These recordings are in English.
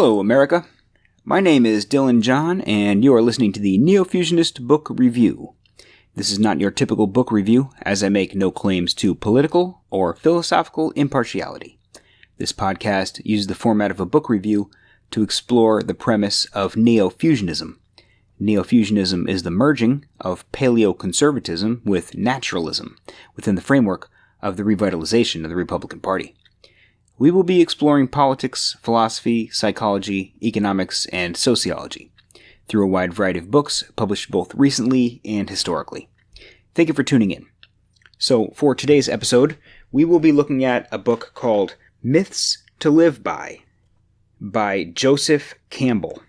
Hello, America. My name is Dylan John, and you are listening to the Neofusionist Book Review. This is not your typical book review, as I make no claims to political or philosophical impartiality. This podcast uses the format of a book review to explore the premise of neofusionism. Neofusionism is the merging of paleoconservatism with naturalism within the framework of the revitalization of the Republican Party. We will be exploring politics, philosophy, psychology, economics, and sociology through a wide variety of books published both recently and historically. Thank you for tuning in. So, for today's episode, we will be looking at a book called Myths to Live by Joseph Campbell.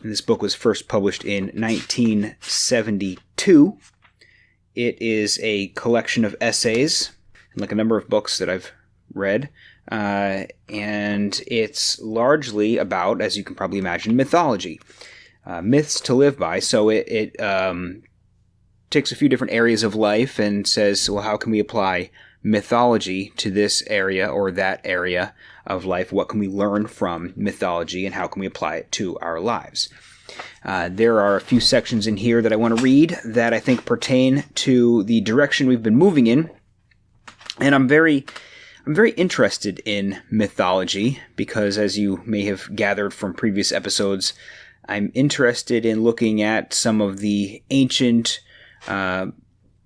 This book was first published in 1972. It is a collection of essays, like a number of books that I've read. And it's largely about, as you can probably imagine, mythology. Myths to live by. So it takes a few different areas of life and says, well, how can we apply mythology to this area or that area of life? What can we learn from mythology and how can we apply it to our lives? There are a few sections in here that I want to read that I think pertain to the direction we've been moving in. And I'm very interested in mythology because, as you may have gathered from previous episodes, I'm interested in looking at some of the ancient,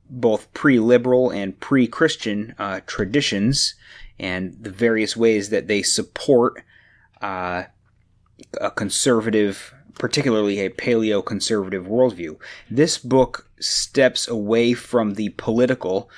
both pre-liberal and pre-Christian traditions and the various ways that they support a conservative, particularly a paleoconservative worldview. This book steps away from the political,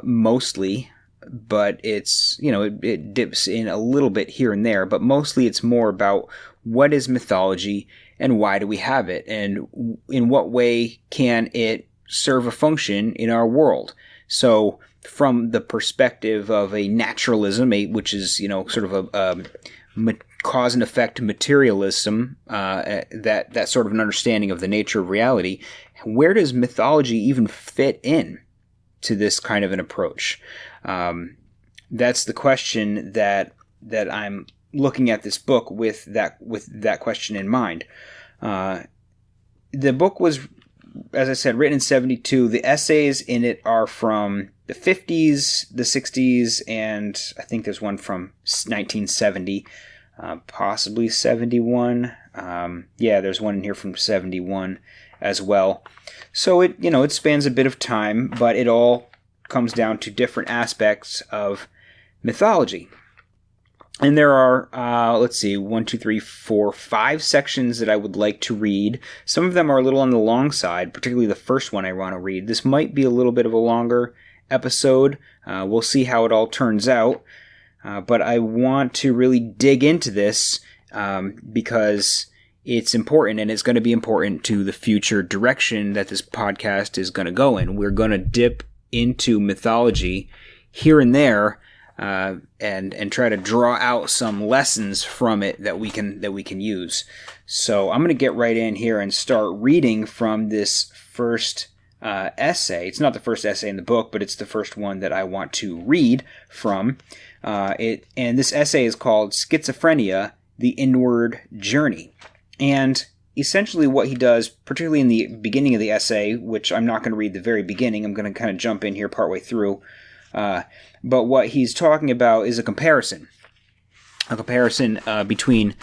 mostly, but it's, it dips in a little bit here and there, but mostly it's more about what is mythology and why do we have it, and in what way can it serve a function in our world. So from the perspective of a naturalism, which is, sort of a cause and effect materialism, that sort of an understanding of the nature of reality, where does mythology even fit in to this kind of an approach? That's the question that I'm looking at this book with that question in mind. The book was, as I said, written in 72. The essays in it are from the 50s, the 60s, and I think there's one from 1970, possibly 71. There's one in here from 71 as well. So it spans a bit of time, but it all comes down to different aspects of mythology. And there are, 5 sections that I would like to read. Some of them are a little on the long side, particularly the first one I want to read. This might be a little bit of a longer episode. We'll see how it all turns out. But I want to really dig into this because it's important, and it's going to be important to the future direction that this podcast is going to go in. We're going to dip into mythology here and there, and try to draw out some lessons from it that we can use. So I'm going to get right in here and start reading from this first essay. It's not the first essay in the book, but it's the first one that I want to read from. And this essay is called Schizophrenia: The Inward Journey. And essentially what he does, particularly in the beginning of the essay, which I'm not going to read the very beginning, I'm going to kind of jump in here partway through, but what he's talking about is a comparison between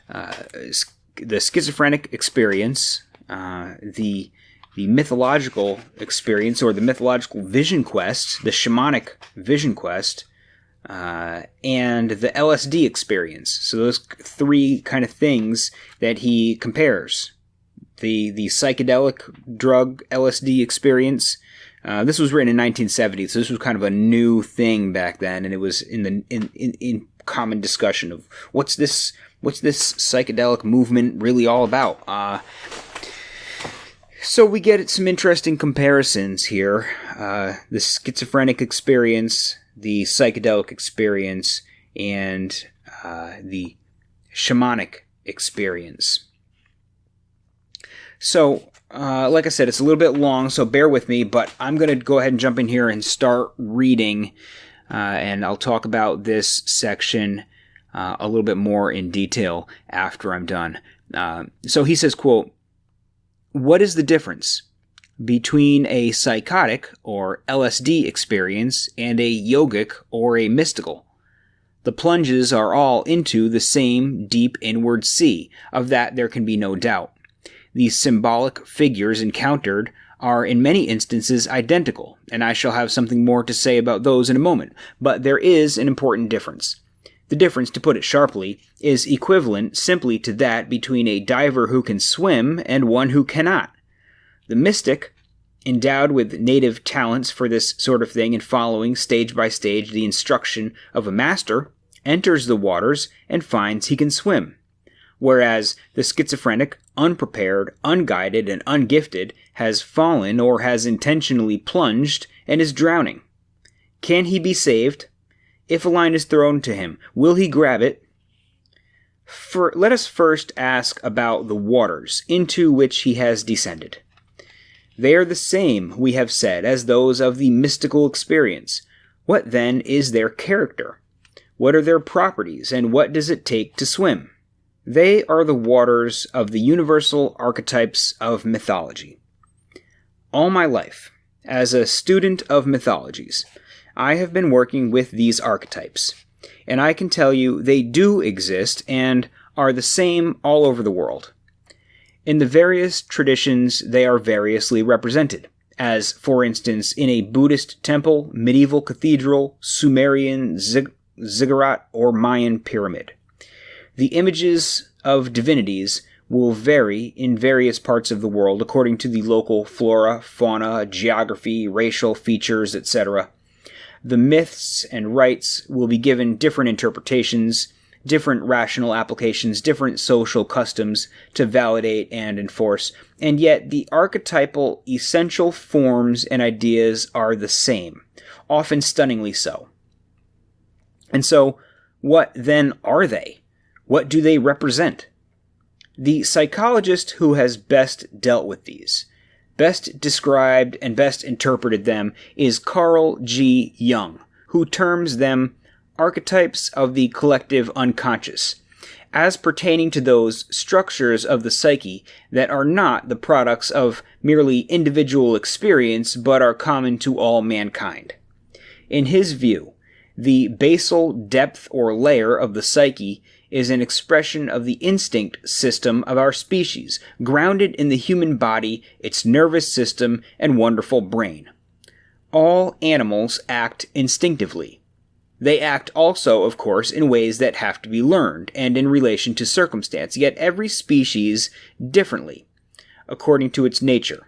the schizophrenic experience, the mythological experience, or the mythological vision quest, the shamanic vision quest, and the LSD experience. So those 3 kind of things that he compares. The psychedelic drug LSD experience. This was written in 1970, so this was kind of a new thing back then, and it was in common discussion of what's this psychedelic movement really all about. So we get some interesting comparisons here. The schizophrenic experience, the psychedelic experience, and the shamanic experience. So, like I said, it's a little bit long, so bear with me, but I'm going to go ahead and jump in here and start reading, and I'll talk about this section a little bit more in detail after I'm done. So he says, quote, "What is the difference between a psychotic or LSD experience and a yogic or a mystical? The plunges are all into the same deep inward sea, of that there can be no doubt. The symbolic figures encountered are in many instances identical, and I shall have something more to say about those in a moment, but there is an important difference. The difference, to put it sharply, is equivalent simply to that between a diver who can swim and one who cannot. The mystic, endowed with native talents for this sort of thing and following stage by stage the instruction of a master, enters the waters and finds he can swim, whereas the schizophrenic, unprepared, unguided, and ungifted has fallen or has intentionally plunged and is drowning. Can he be saved? If a line is thrown to him, will he grab it? Let us first ask about the waters into which he has descended. They are the same, we have said, as those of the mystical experience. What then is their character? What are their properties, and what does it take to swim? They are the waters of the universal archetypes of mythology. All my life, as a student of mythologies, I have been working with these archetypes, and I can tell you they do exist and are the same all over the world. In the various traditions, they are variously represented, as, for instance, in a Buddhist temple, medieval cathedral, Sumerian ziggurat, or Mayan pyramid. The images of divinities will vary in various parts of the world according to the local flora, fauna, geography, racial features, etc. The myths and rites will be given different interpretations, different rational applications, different social customs to validate and enforce, and yet the archetypal essential forms and ideas are the same, often stunningly so. And so, what then are they? What do they represent? The psychologist who has best dealt with these, best described and best interpreted them, is Carl G. Jung, who terms them archetypes of the collective unconscious, as pertaining to those structures of the psyche that are not the products of merely individual experience but are common to all mankind. In his view, the basal depth or layer of the psyche is an expression of the instinct system of our species, grounded in the human body, its nervous system, and wonderful brain. All animals act instinctively. They act also, of course, in ways that have to be learned and in relation to circumstance, yet every species differently, according to its nature.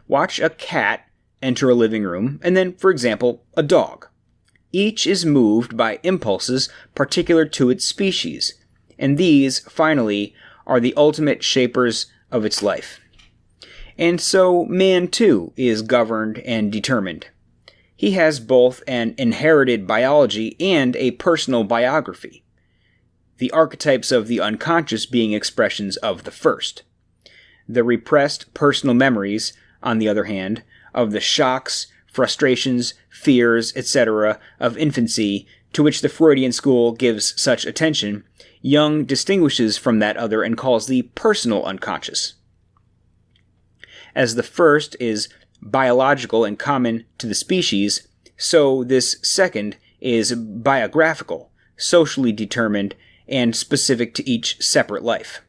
Watch a cat enter a living room, and then, for example, a dog. Each is moved by impulses particular to its species, and these, finally, are the ultimate shapers of its life. And so man, too, is governed and determined. He has both an inherited biology and a personal biography, the archetypes of the unconscious being expressions of the first. The repressed personal memories, on the other hand, of the shocks, frustrations, fears, etc. of infancy, to which the Freudian school gives such attention, Jung distinguishes from that other and calls the personal unconscious. As the first is biological and common to the species, so this second is biographical, socially determined, and specific to each separate life.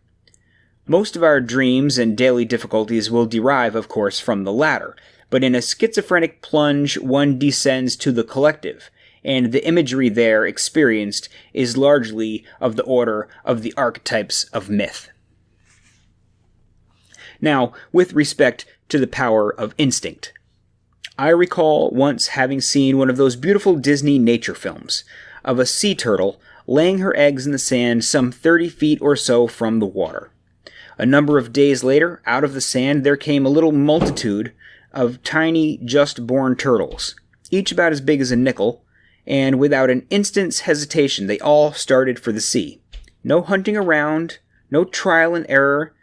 Most of our dreams and daily difficulties will derive, of course, from the latter, but in a schizophrenic plunge one descends to the collective, and the imagery there experienced is largely of the order of the archetypes of myth. Now, with respect to the power of instinct, I recall once having seen one of those beautiful Disney nature films of a sea turtle laying her eggs in the sand some 30 feet or so from the water. A number of days later, out of the sand there came a little multitude of tiny, just-born turtles, each about as big as a nickel, and without an instant's hesitation they all started for the sea. No hunting around, no trial and error,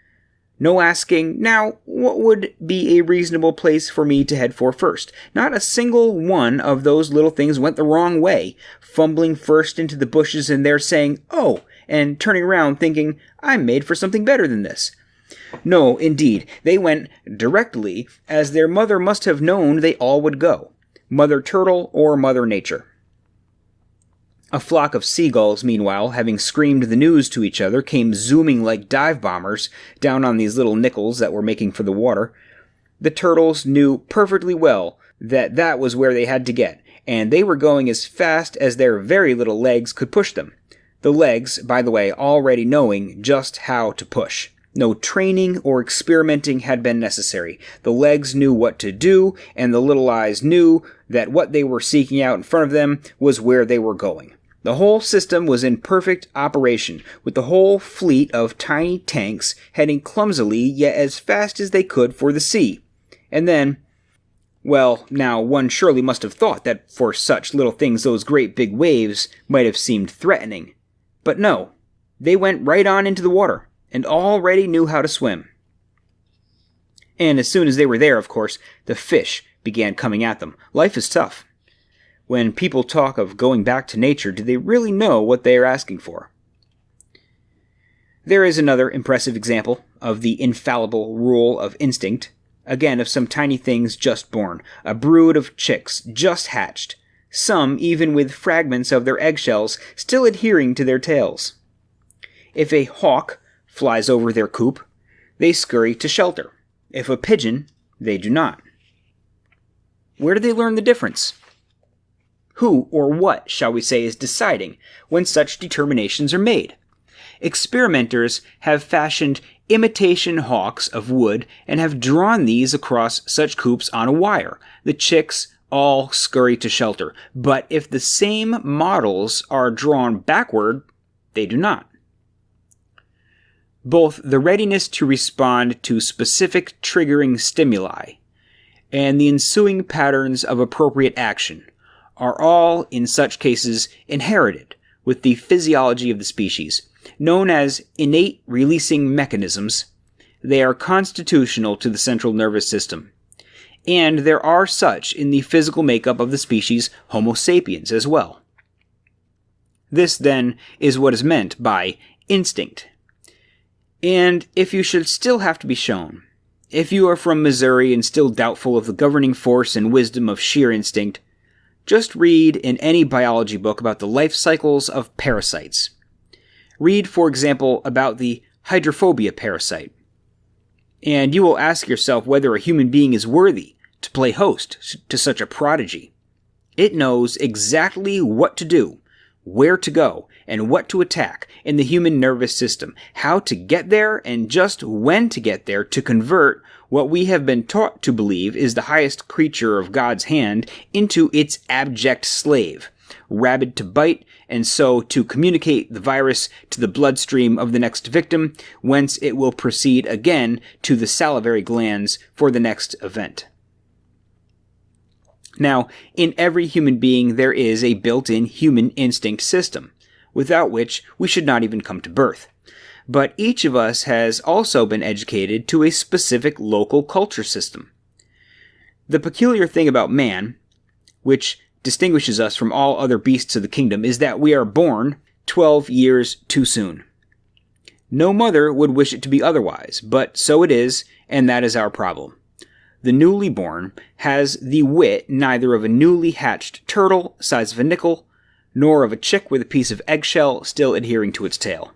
No asking, now, what would be a reasonable place for me to head for first? Not a single one of those little things went the wrong way, fumbling first into the bushes and there saying, oh, and turning around thinking, I'm made for something better than this. No, indeed, they went directly as their mother must have known they all would go. Mother Turtle or Mother Nature. A flock of seagulls, meanwhile, having screamed the news to each other, came zooming like dive bombers down on these little nickels that were making for the water. The turtles knew perfectly well that that was where they had to get, and they were going as fast as their very little legs could push them. The legs, by the way, already knowing just how to push. No training or experimenting had been necessary. The legs knew what to do, and the little eyes knew that what they were seeking out in front of them was where they were going. The whole system was in perfect operation, with the whole fleet of tiny tanks heading clumsily yet as fast as they could for the sea. And then, well, now one surely must have thought that for such little things those great big waves might have seemed threatening. But no, they went right on into the water, and already knew how to swim. And as soon as they were there, of course, the fish began coming at them. Life is tough. When people talk of going back to nature, do they really know what they are asking for? There is another impressive example of the infallible rule of instinct, again of some tiny things just born, a brood of chicks just hatched, some even with fragments of their eggshells still adhering to their tails. If a hawk flies over their coop, they scurry to shelter. If a pigeon, they do not. Where do they learn the difference? Who or what, shall we say, is deciding when such determinations are made? Experimenters have fashioned imitation hawks of wood and have drawn these across such coops on a wire. The chicks all scurry to shelter, but if the same models are drawn backward, they do not. Both the readiness to respond to specific triggering stimuli and the ensuing patterns of appropriate action are all, in such cases, inherited with the physiology of the species. Known as innate releasing mechanisms, they are constitutional to the central nervous system. And there are such in the physical makeup of the species Homo sapiens as well. This, then, is what is meant by instinct. And if you should still have to be shown, if you are from Missouri and still doubtful of the governing force and wisdom of sheer instinct, just read in any biology book about the life cycles of parasites. Read, for example, about the hydrophobia parasite. And you will ask yourself whether a human being is worthy to play host to such a prodigy. It knows exactly what to do, where to go, and what to attack in the human nervous system, how to get there, and just when to get there to convert what we have been taught to believe is the highest creature of God's hand into its abject slave, rabid to bite, and so to communicate the virus to the bloodstream of the next victim, whence it will proceed again to the salivary glands for the next event. Now, in every human being there is a built-in human instinct system, without which we should not even come to birth. But each of us has also been educated to a specific local culture system. The peculiar thing about man, which distinguishes us from all other beasts of the kingdom, is that we are born 12 years too soon. No mother would wish it to be otherwise, but so it is, and that is our problem. The newly born has the wit neither of a newly hatched turtle size of a nickel, nor of a chick with a piece of eggshell still adhering to its tail.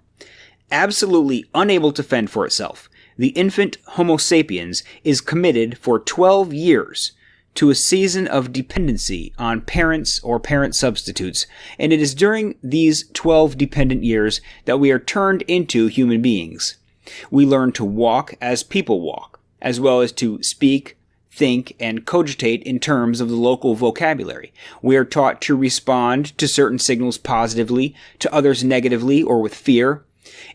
Absolutely unable to fend for itself, the infant Homo sapiens is committed for 12 years to a season of dependency on parents or parent substitutes, and it is during these 12 dependent years that we are turned into human beings. We learn to walk as people walk, as well as to speak, think, and cogitate in terms of the local vocabulary. We are taught to respond to certain signals positively, to others negatively or with fear.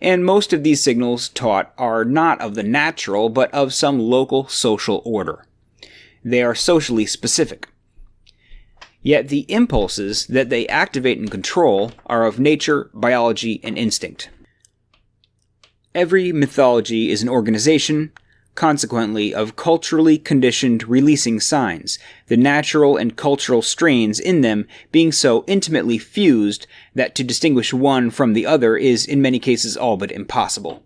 And most of these signals taught are not of the natural, but of some local social order. They are socially specific. Yet the impulses that they activate and control are of nature, biology, and instinct. Every mythology is an organization, consequently, of culturally conditioned releasing signs, the natural and cultural strains in them being so intimately fused that to distinguish one from the other is in many cases all but impossible.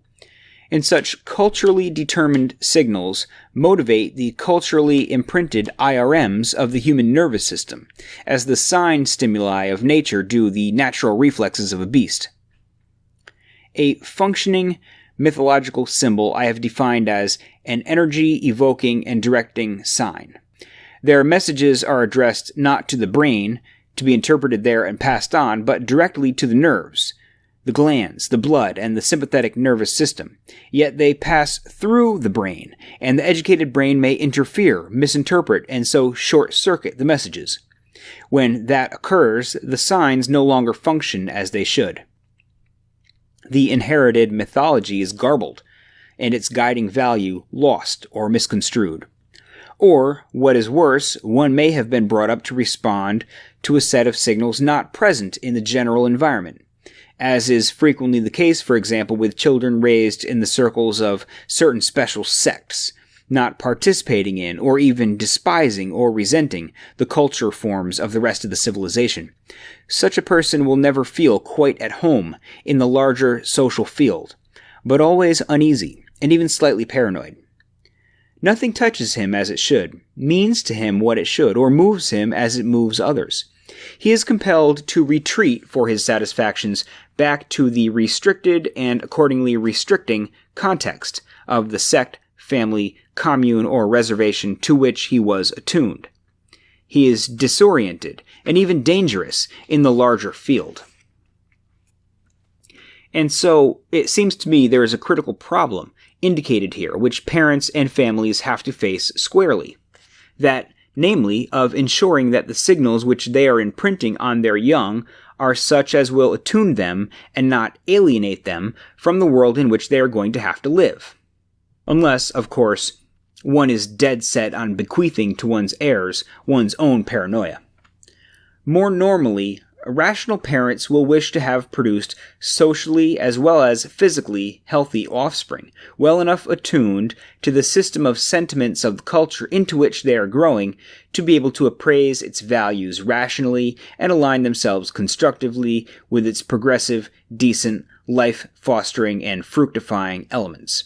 And such culturally determined signals motivate the culturally imprinted IRMs of the human nervous system, as the sign stimuli of nature do the natural reflexes of a beast. A functioning mythological symbol I have defined as an energy-evoking and directing sign. Their messages are addressed not to the brain, to be interpreted there and passed on, but directly to the nerves, the glands, the blood, and the sympathetic nervous system. Yet they pass through the brain, and the educated brain may interfere, misinterpret, and so short-circuit the messages. When that occurs, the signs no longer function as they should. The inherited mythology is garbled, and its guiding value lost or misconstrued. Or, what is worse, one may have been brought up to respond to a set of signals not present in the general environment, as is frequently the case, for example, with children raised in the circles of certain special sects, not participating in or even despising or resenting the culture forms of the rest of the civilization. Such a person will never feel quite at home in the larger social field, but always uneasy and even slightly paranoid. Nothing touches him as it should, means to him what it should, or moves him as it moves others. He is compelled to retreat for his satisfactions back to the restricted and accordingly restricting context of the sect, family, commune, or reservation to which he was attuned. He is disoriented and even dangerous in the larger field. And so, it seems to me there is a critical problem indicated here, which parents and families have to face squarely. That, namely, of ensuring that the signals which they are imprinting on their young are such as will attune them and not alienate them from the world in which they are going to have to live. Unless, of course, one is dead set on bequeathing to one's heirs one's own paranoia. More normally, rational parents will wish to have produced socially as well as physically healthy offspring, well enough attuned to the system of sentiments of the culture into which they are growing to be able to appraise its values rationally and align themselves constructively with its progressive, decent, life-fostering, and fructifying elements.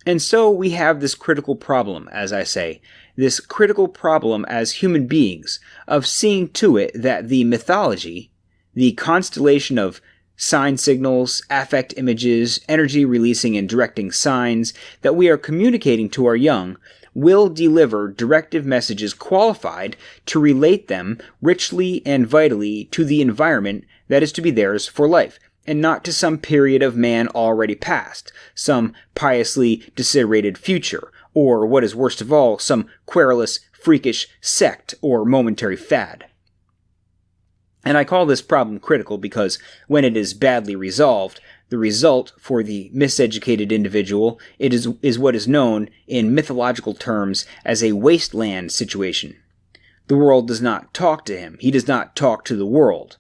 And so we have this critical problem, as I say, this critical problem as human beings of seeing to it that the mythology, the constellation of sign signals, affect images, energy releasing and directing signs that we are communicating to our young will deliver directive messages qualified to relate them richly and vitally to the environment that is to be theirs for life, and not to some period of man already past, some piously desiderated future, or, what is worst of all, some querulous, freakish sect or momentary fad. And I call this problem critical because when it is badly resolved, the result for the miseducated individual is what is known in mythological terms as a wasteland situation. The world does not talk to him. He does not talk to the world.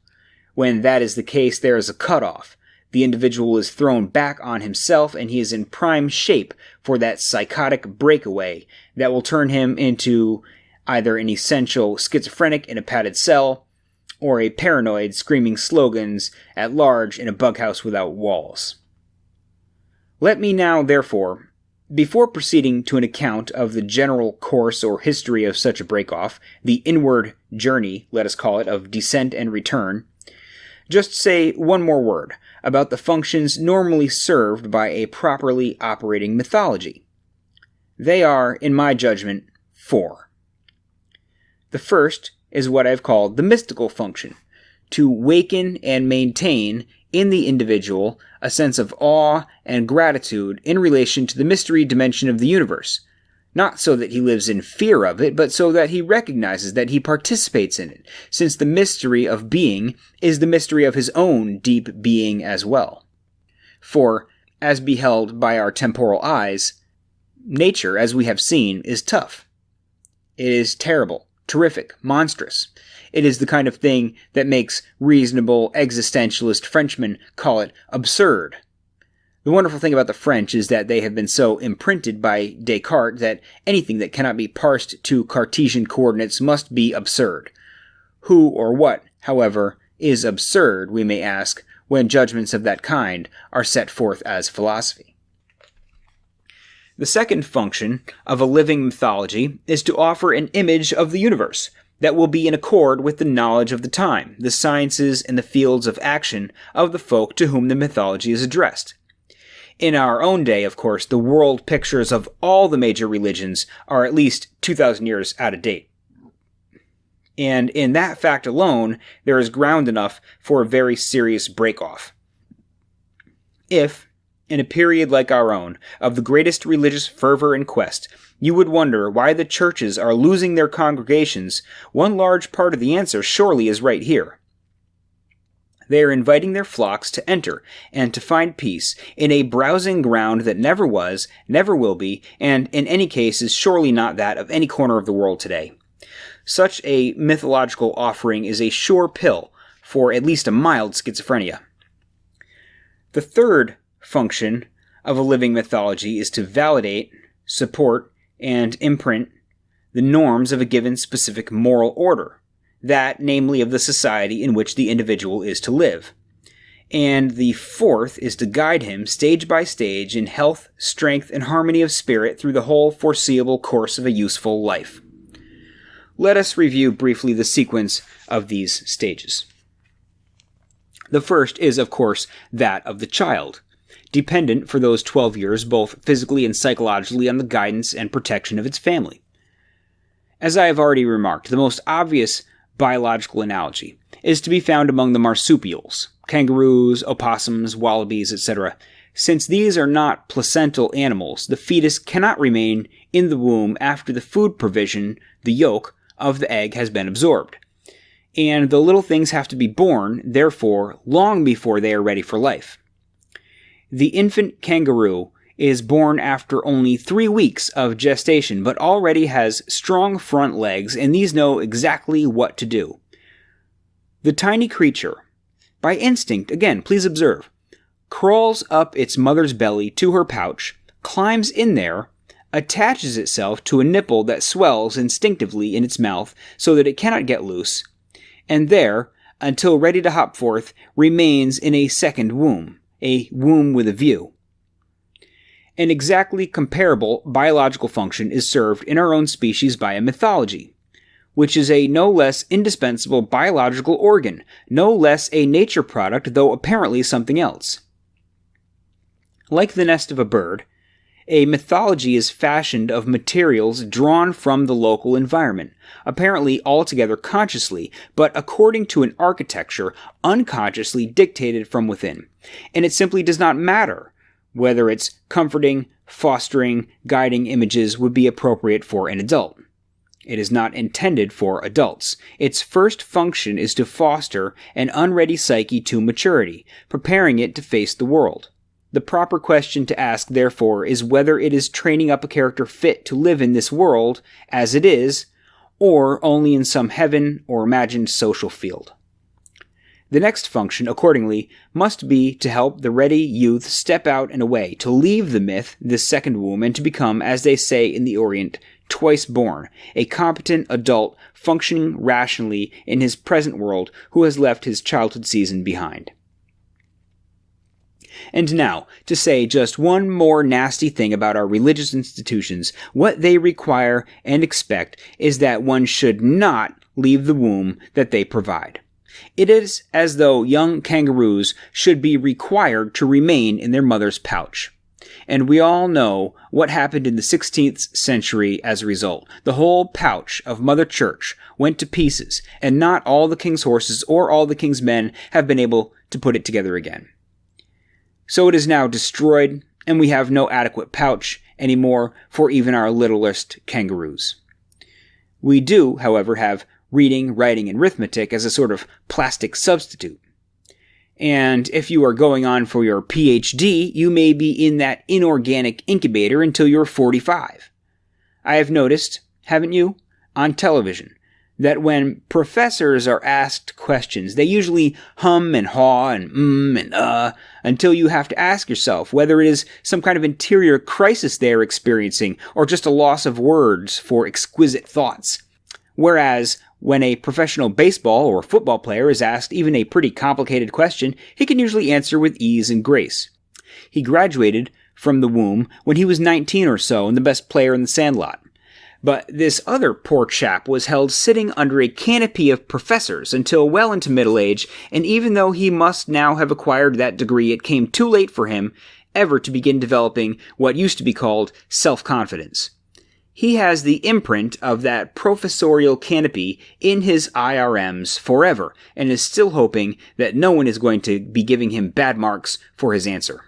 When that is the case, there is a cutoff. The individual is thrown back on himself, and he is in prime shape for that psychotic breakaway that will turn him into either an essential schizophrenic in a padded cell, or a paranoid screaming slogans at large in a bughouse without walls. Let me now, therefore, before proceeding to an account of the general course or history of such a break-off, the inward journey, let us call it, of descent and return, just say one more word about the functions normally served by a properly operating mythology. They are, in my judgment, 4. The first is what I've called the mystical function, to waken and maintain in the individual a sense of awe and gratitude in relation to the mystery dimension of the universe, not so that he lives in fear of it, but so that he recognizes that he participates in it, since the mystery of being is the mystery of his own deep being as well. For, as beheld by our temporal eyes, nature, as we have seen, is tough. It is terrible, terrific, monstrous. It is the kind of thing that makes reasonable existentialist Frenchmen call it absurd. The wonderful thing about the French is that they have been so imprinted by Descartes that anything that cannot be parsed to Cartesian coordinates must be absurd. Who or what, however, is absurd, we may ask, when judgments of that kind are set forth as philosophy. The second function of a living mythology is to offer an image of the universe that will be in accord with the knowledge of the time, the sciences, and the fields of action of the folk to whom the mythology is addressed. In our own day, of course, the world pictures of all the major religions are at least 2,000 years out of date. And in that fact alone, there is ground enough for a very serious break-off. If, in a period like our own, of the greatest religious fervor and quest, you would wonder why the churches are losing their congregations, one large part of the answer surely is right here. They are inviting their flocks to enter and to find peace in a browsing ground that never was, never will be, and in any case is surely not that of any corner of the world today. Such a mythological offering is a sure pill for at least a mild schizophrenia. The third function of a living mythology is to validate, support, and imprint the norms of a given specific moral order, that, namely, of the society in which the individual is to live. And the fourth is to guide him stage by stage in health, strength, and harmony of spirit through the whole foreseeable course of a useful life. Let us review briefly the sequence of these stages. The first is, of course, that of the child, dependent for those 12 years both physically and psychologically on the guidance and protection of its family. As I have already remarked, the most obvious biological analogy is to be found among the marsupials, kangaroos, opossums, wallabies, etc. Since these are not placental animals, the fetus cannot remain in the womb after the food provision, the yolk, of the egg has been absorbed. And the little things have to be born, therefore, long before they are ready for life. The infant kangaroo is born after only 3 weeks of gestation, but already has strong front legs, and these know exactly what to do. The tiny creature, by instinct, again, please observe, crawls up its mother's belly to her pouch, climbs in there, attaches itself to a nipple that swells instinctively in its mouth so that it cannot get loose, and there, until ready to hop forth, remains in a second womb, a womb with a view. An exactly comparable biological function is served in our own species by a mythology, which is a no less indispensable biological organ, no less a nature product, though apparently something else. Like the nest of a bird, a mythology is fashioned of materials drawn from the local environment, apparently altogether consciously, but according to an architecture unconsciously dictated from within. And it simply does not matter whether its comforting, fostering, guiding images would be appropriate for an adult. It is not intended for adults. Its first function is to foster an unready psyche to maturity, preparing it to face the world. The proper question to ask, therefore, is whether it is training up a character fit to live in this world as it is, or only in some heaven or imagined social field. The next function, accordingly, must be to help the ready youth step out and away, to leave the myth, this second womb, and to become, as they say in the Orient, twice born, a competent adult functioning rationally in his present world who has left his childhood season behind. And now, to say just one more nasty thing about our religious institutions, what they require and expect is that one should not leave the womb that they provide. It is as though young kangaroos should be required to remain in their mother's pouch. And we all know what happened in the 16th century as a result. The whole pouch of Mother Church went to pieces, and not all the king's horses or all the king's men have been able to put it together again. So it is now destroyed, and we have no adequate pouch anymore for even our littlest kangaroos. We do, however, have reading, writing, and arithmetic as a sort of plastic substitute. And if you are going on for your PhD, you may be in that inorganic incubator until you're 45. I have noticed, haven't you, on television, that when professors are asked questions, they usually hum and haw and and until you have to ask yourself whether it is some kind of interior crisis they are experiencing or just a loss of words for exquisite thoughts. Whereas when a professional baseball or football player is asked even a pretty complicated question, he can usually answer with ease and grace. He graduated from the womb when he was 19 or so and the best player in the sandlot. But this other poor chap was held sitting under a canopy of professors until well into middle age, and even though he must now have acquired that degree, it came too late for him ever to begin developing what used to be called self-confidence. He has the imprint of that professorial canopy in his IRMs forever, and is still hoping that no one is going to be giving him bad marks for his answer.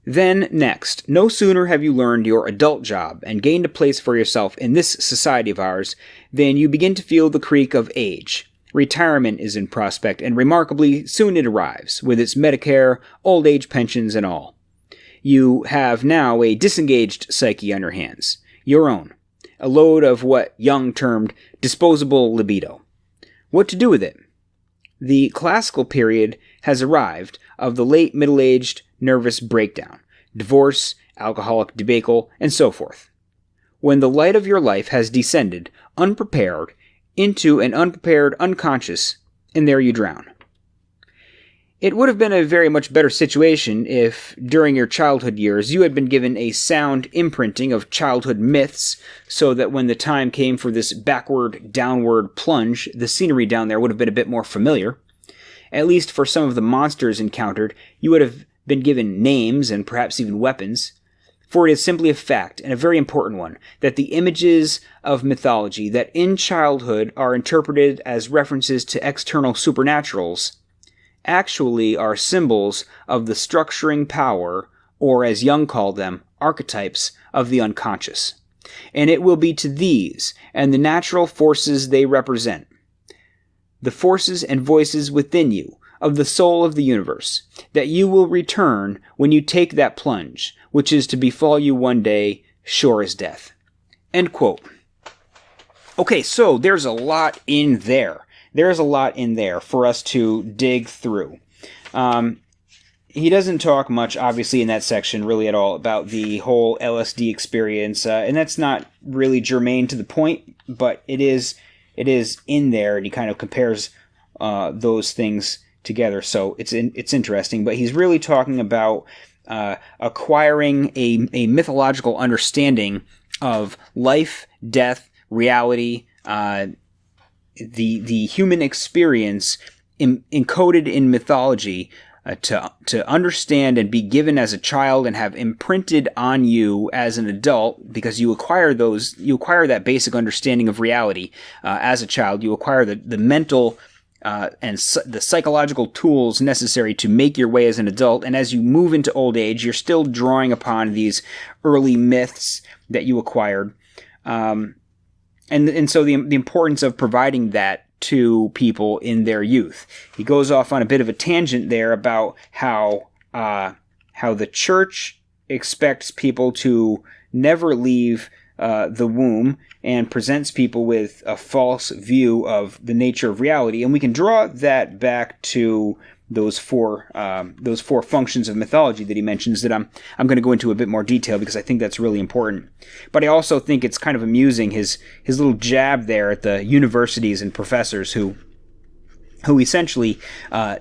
Then, next, no sooner have you learned your adult job and gained a place for yourself in this society of ours, than you begin to feel the creak of age. Retirement is in prospect, and remarkably soon it arrives, with its Medicare, old age pensions, and all. You have now a disengaged psyche on your hands, your own, a load of what Jung termed disposable libido. What to do with it? The classical period has arrived of the late middle-aged nervous breakdown, divorce, alcoholic debacle, and so forth. When the light of your life has descended, unprepared, into an unprepared unconscious, and there you drown. It would have been a very much better situation if, during your childhood years, you had been given a sound imprinting of childhood myths, so that when the time came for this backward, downward plunge, the scenery down there would have been a bit more familiar. At least for some of the monsters encountered, you would have been given names and perhaps even weapons. For it is simply a fact, and a very important one, that the images of mythology that in childhood are interpreted as references to external supernaturals actually are symbols of the structuring power, or as Jung called them, archetypes of the unconscious. And it will be to these, and the natural forces they represent, the forces and voices within you, of the soul of the universe, that you will return when you take that plunge, which is to befall you one day, sure as death. End quote. Okay, so there's a lot in there. There's a lot in there for us to dig through. He doesn't talk much, obviously, in that section really at all about the whole LSD experience, and that's not really germane to the point, but it is in there, and he kind of compares those things together, so it's interesting. But he's really talking about acquiring a mythological understanding of life, death, reality, the human experience encoded in mythology, to understand and be given as a child and have imprinted on you as an adult, because you acquire that basic understanding of reality as a child. You acquire the mental and the psychological tools necessary to make your way as an adult, and as you move into old age, you're still drawing upon these early myths that you acquired. And so the importance of providing that to people in their youth. He goes off on a bit of a tangent there about how the church expects people to never leave the womb and presents people with a false view of the nature of reality, and we can draw that back to those four functions of mythology that he mentions, that I'm going to go into a bit more detail because I think that's really important. But I also think it's kind of amusing, his little jab there at the universities and professors who essentially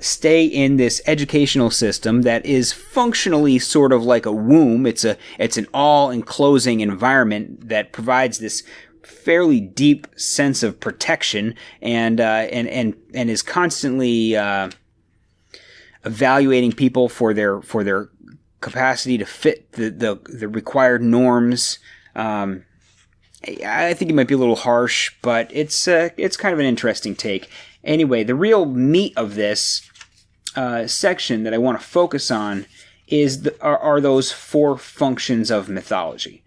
stay in this educational system that is functionally sort of like a womb. It's an all-enclosing environment that provides this fairly deep sense of protection and is constantly evaluating people for their capacity to fit the required norms. I think it might be a little harsh, but it's kind of an interesting take. Anyway, the real meat of this section that I want to focus on are those four functions of mythology.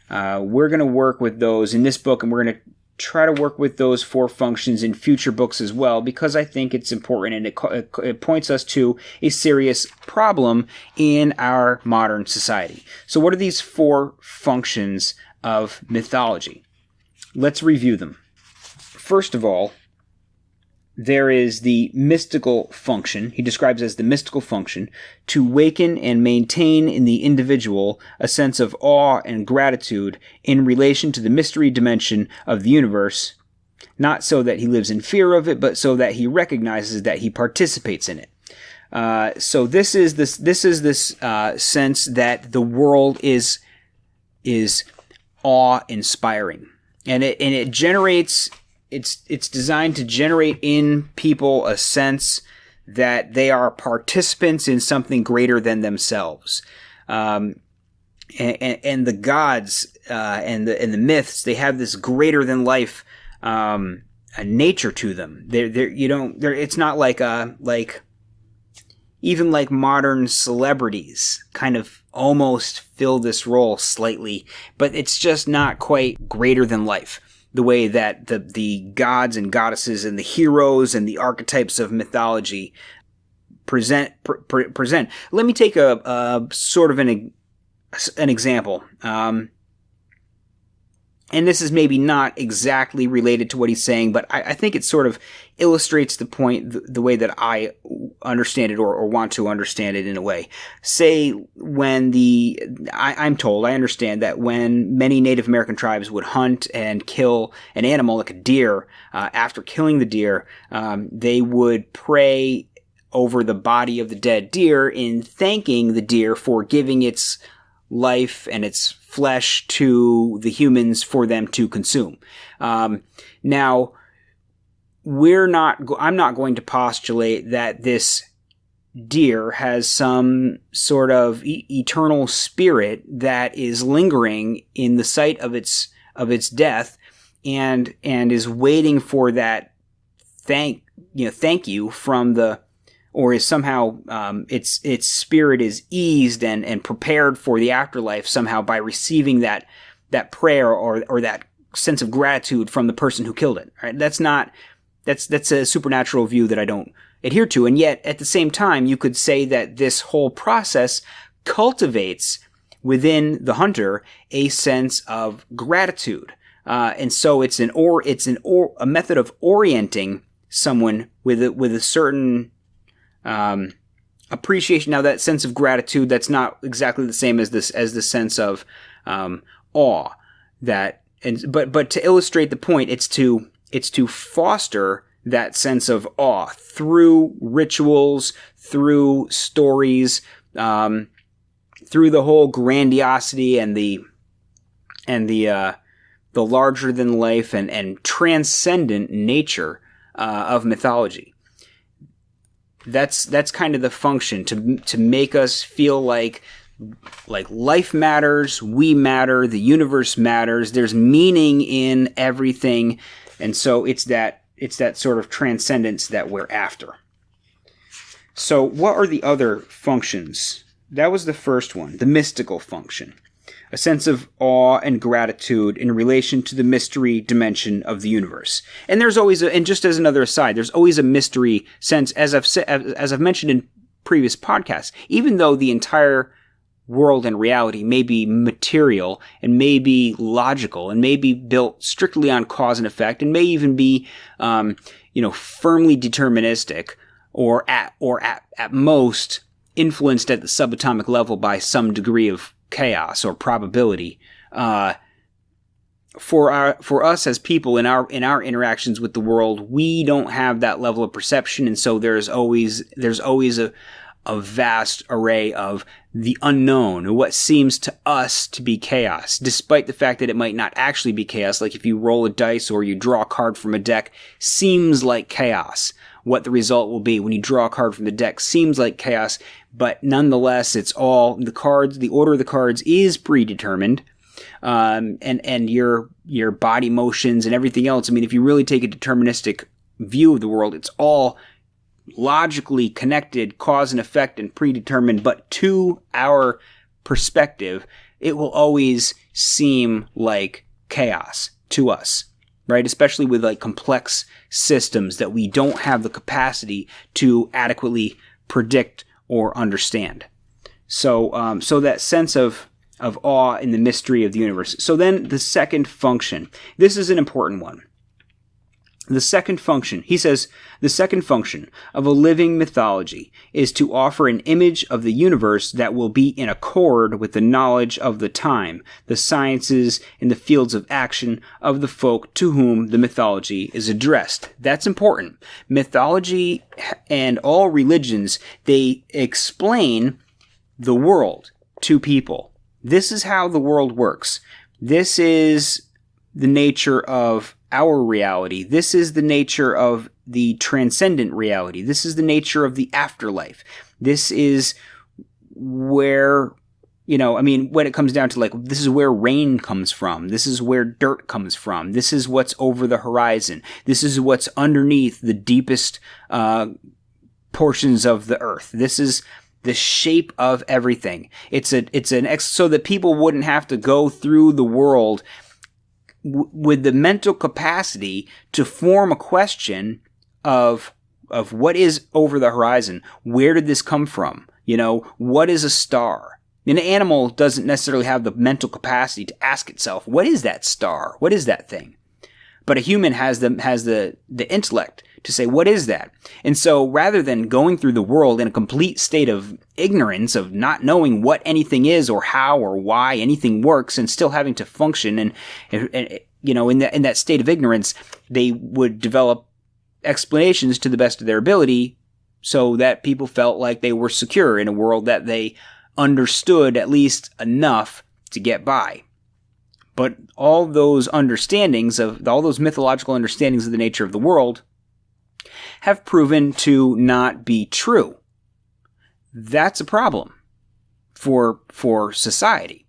We're going to work with those in this book, and we're going to try to work with those four functions in future books as well, because I think it's important, and it points us to a serious problem in our modern society. So what are these four functions of mythology? Let's review them. first of all, there is the mystical function, he describes as the mystical function, to waken and maintain in the individual a sense of awe and gratitude in relation to the mystery dimension of the universe, not so that he lives in fear of it, but so that he recognizes that he participates in it. So this is this sense that the world is awe-inspiring, and it generates. It's designed to generate in people a sense that they are participants in something greater than themselves, and the gods and the myths, they have this greater than life a nature to them. It's not like even like modern celebrities kind of almost fill this role slightly, but it's just not quite greater than life. The way that the gods and goddesses and the heroes and the archetypes of mythology present. Let me take a sort of an example. And this is maybe not exactly related to what he's saying, but I think it sort of illustrates the point the way that I understand it or want to understand it in a way. Say when I'm told, I understand that when many Native American tribes would hunt and kill an animal like a deer, after killing the deer, they would pray over the body of the dead deer in thanking the deer for giving its life and its flesh to the humans for them to consume. Now, I'm not going to postulate that this deer has some sort of eternal spirit that is lingering in the site of its death and is waiting for that thank you from the, or is somehow its spirit is eased and prepared for the afterlife somehow by receiving that prayer or that sense of gratitude from the person who killed it. Right? That's a supernatural view that I don't adhere to, and yet at the same time you could say that this whole process cultivates within the hunter a sense of gratitude, and so it's a method of orienting someone with a certain appreciation. Now, that sense of gratitude, that's not exactly the same as the sense of awe. But to illustrate the point, it's to foster that sense of awe through rituals, through stories, through the whole grandiosity and the larger than life and transcendent nature of mythology. That's kind of the function, to make us feel like life matters, we matter, the universe matters, there's meaning in everything, and so it's that sort of transcendence that we're after. So what are the other functions? That was the first one, the mystical function. A sense of awe and gratitude in relation to the mystery dimension of the universe. And there's always and just as another aside, there's always a mystery sense, as I've mentioned in previous podcasts, even though the entire world and reality may be material and may be logical and may be built strictly on cause and effect and may even be, firmly deterministic or at most influenced at the subatomic level by some degree of chaos or probability. For us as people in our interactions with the world, we don't have that level of perception, and so there's always a vast array of the unknown, what seems to us to be chaos, despite the fact that it might not actually be chaos. Like if you roll a dice or you draw a card from a deck, seems like chaos. What the result will be when you draw a card from the deck seems like chaos, but nonetheless, it's all the cards. The order of the cards is predetermined, and your body motions and everything else. I mean, if you really take a deterministic view of the world, it's all logically connected, cause and effect, and predetermined. But to our perspective, it will always seem like chaos to us. Right, especially with like complex systems that we don't have the capacity to adequately predict or understand. So that sense of awe in the mystery of the universe. So then the second function. This is an important one. The second function, he says, the second function of a living mythology is to offer an image of the universe that will be in accord with the knowledge of the time, the sciences, and the fields of action of the folk to whom the mythology is addressed. That's important. Mythology and all religions, they explain the world to people. This is how the world works. This is the nature of our reality. This is the nature of the transcendent reality. This is the nature of the afterlife. This is where, when it comes down to this is where rain comes from. This is where dirt comes from. This is what's over the horizon. This is what's underneath the deepest portions of the earth. This is the shape of everything. So that people wouldn't have to go through the world with the mental capacity to form a question of what is over the horizon. Where did this come from? What is a star? An animal doesn't necessarily have the mental capacity to ask itself, what is that star? What is that thing? But a human has the intellect to say, what is that? And so rather than going through the world in a complete state of ignorance, of not knowing what anything is or how or why anything works, and still having to function and in that state of ignorance, they would develop explanations to the best of their ability so that people felt like they were secure in a world that they understood at least enough to get by. But all those mythological understandings of the nature of the world have proven to not be true. That's a problem for society,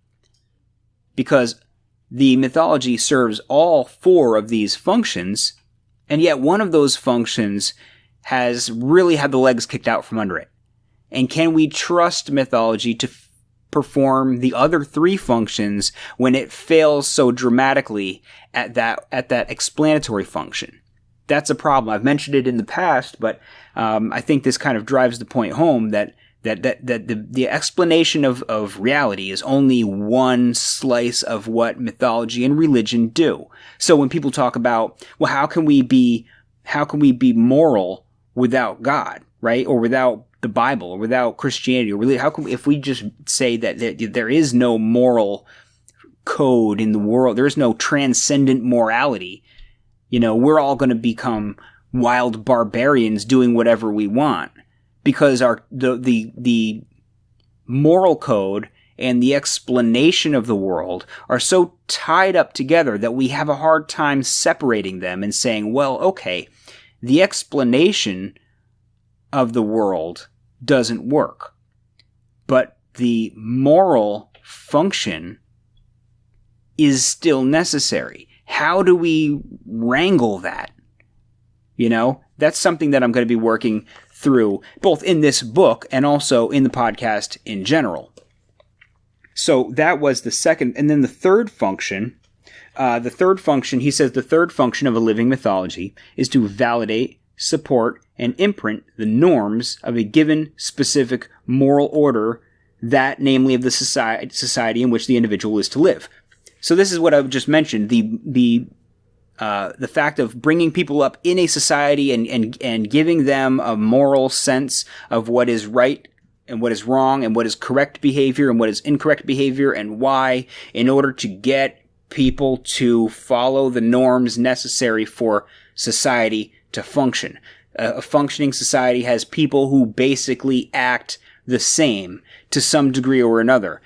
because the mythology serves all four of these functions, and yet one of those functions has really had the legs kicked out from under it. And can we trust mythology to perform the other three functions when it fails so dramatically at that explanatory function? That's a problem. I've mentioned it in the past, but I think this kind of drives the point home that the explanation of reality is only one slice of what mythology and religion do. So when people talk about, well, how can we be moral without God, right? Or without the Bible, or without Christianity, or really, if we just say that there is no moral code in the world, there is no transcendent morality, we're all going to become wild barbarians doing whatever we want, because the moral code and the explanation of the world are so tied up together that we have a hard time separating them and saying, well, okay, the explanation of the world doesn't work, but the moral function is still necessary. How do we wrangle that? That's something that I'm going to be working through both in this book and also in the podcast in general. So that was the second. And then the third function, he says the third function of a living mythology is to validate, support, and imprint the norms of a given specific moral order, that namely of the society in which the individual is to live. So this is what I've just mentioned, the fact of bringing people up in a society and giving them a moral sense of what is right and what is wrong and what is correct behavior and what is incorrect behavior and why, in order to get people to follow the norms necessary for society to function. A functioning society has people who basically act the same to some degree or another.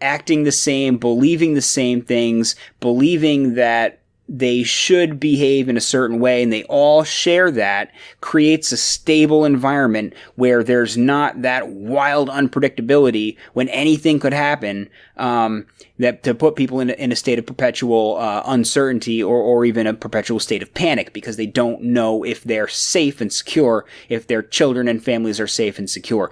Acting the same, believing the same things, believing that they should behave in a certain way, and they all share that, creates a stable environment where there's not that wild unpredictability when anything could happen, that to put people in a state of perpetual uncertainty or even a perpetual state of panic, because they don't know if they're safe and secure, if their children and families are safe and secure.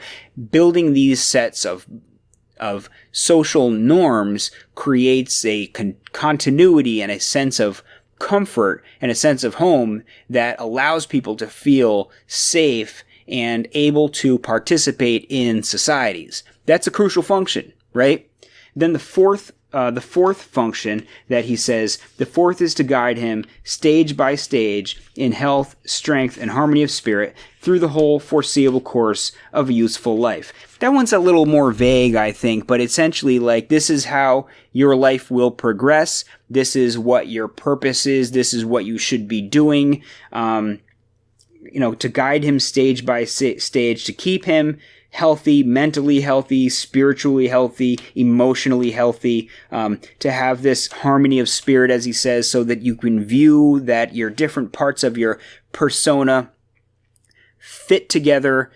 Building these sets of social norms creates a continuity and a sense of comfort and a sense of home that allows people to feel safe and able to participate in societies. That's a crucial function, right? Then the fourth the fourth function that he says, the fourth is to guide him stage by stage in health, strength, and harmony of spirit through the whole foreseeable course of a useful life. That one's a little more vague, I think, but essentially like this is how your life will progress. This is what your purpose is. This is what you should be doing, to guide him stage by stage, to keep him healthy, mentally healthy, spiritually healthy, emotionally healthy, to have this harmony of spirit, as he says, so that you can view that your different parts of your persona fit together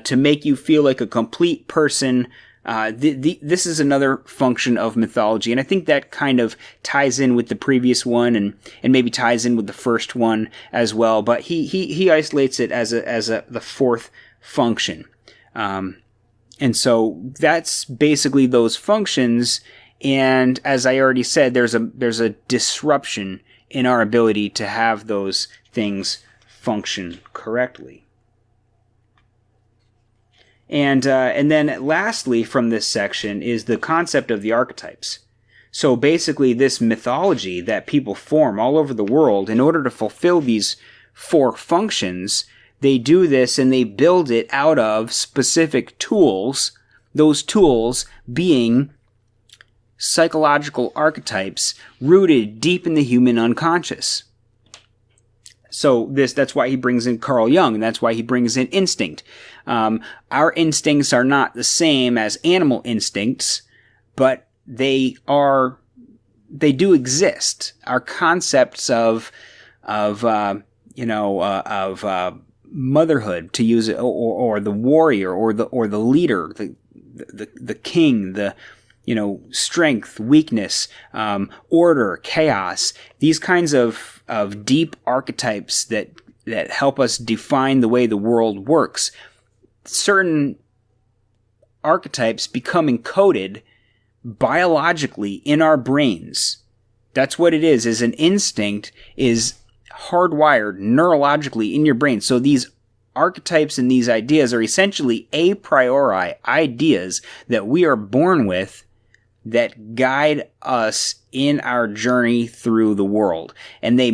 to make you feel like a complete person. This is another function of mythology, and I think that kind of ties in with the previous one, and maybe ties in with the first one as well. But he isolates it as the fourth function. And so that's basically those functions. And as I already said, there's a disruption in our ability to have those things function correctly. And then lastly from this section is the concept of the archetypes. So basically this mythology that people form all over the world in order to fulfill these four functions, they do this and they build it out of specific tools, those tools being psychological archetypes rooted deep in the human unconscious. So that's why he brings in Carl Jung, and that's why he brings in instinct. Our instincts are not the same as animal instincts, but they do exist. Our concepts of motherhood, to use it, or the warrior, or the leader, the king, the strength, weakness, order, chaos. These kinds of deep archetypes that help us define the way the world works. Certain archetypes become encoded biologically in our brains. That's what it is an instinct is hardwired neurologically in your brain. So these archetypes and these ideas are essentially a priori ideas that we are born with that guide us in our journey through the world. And they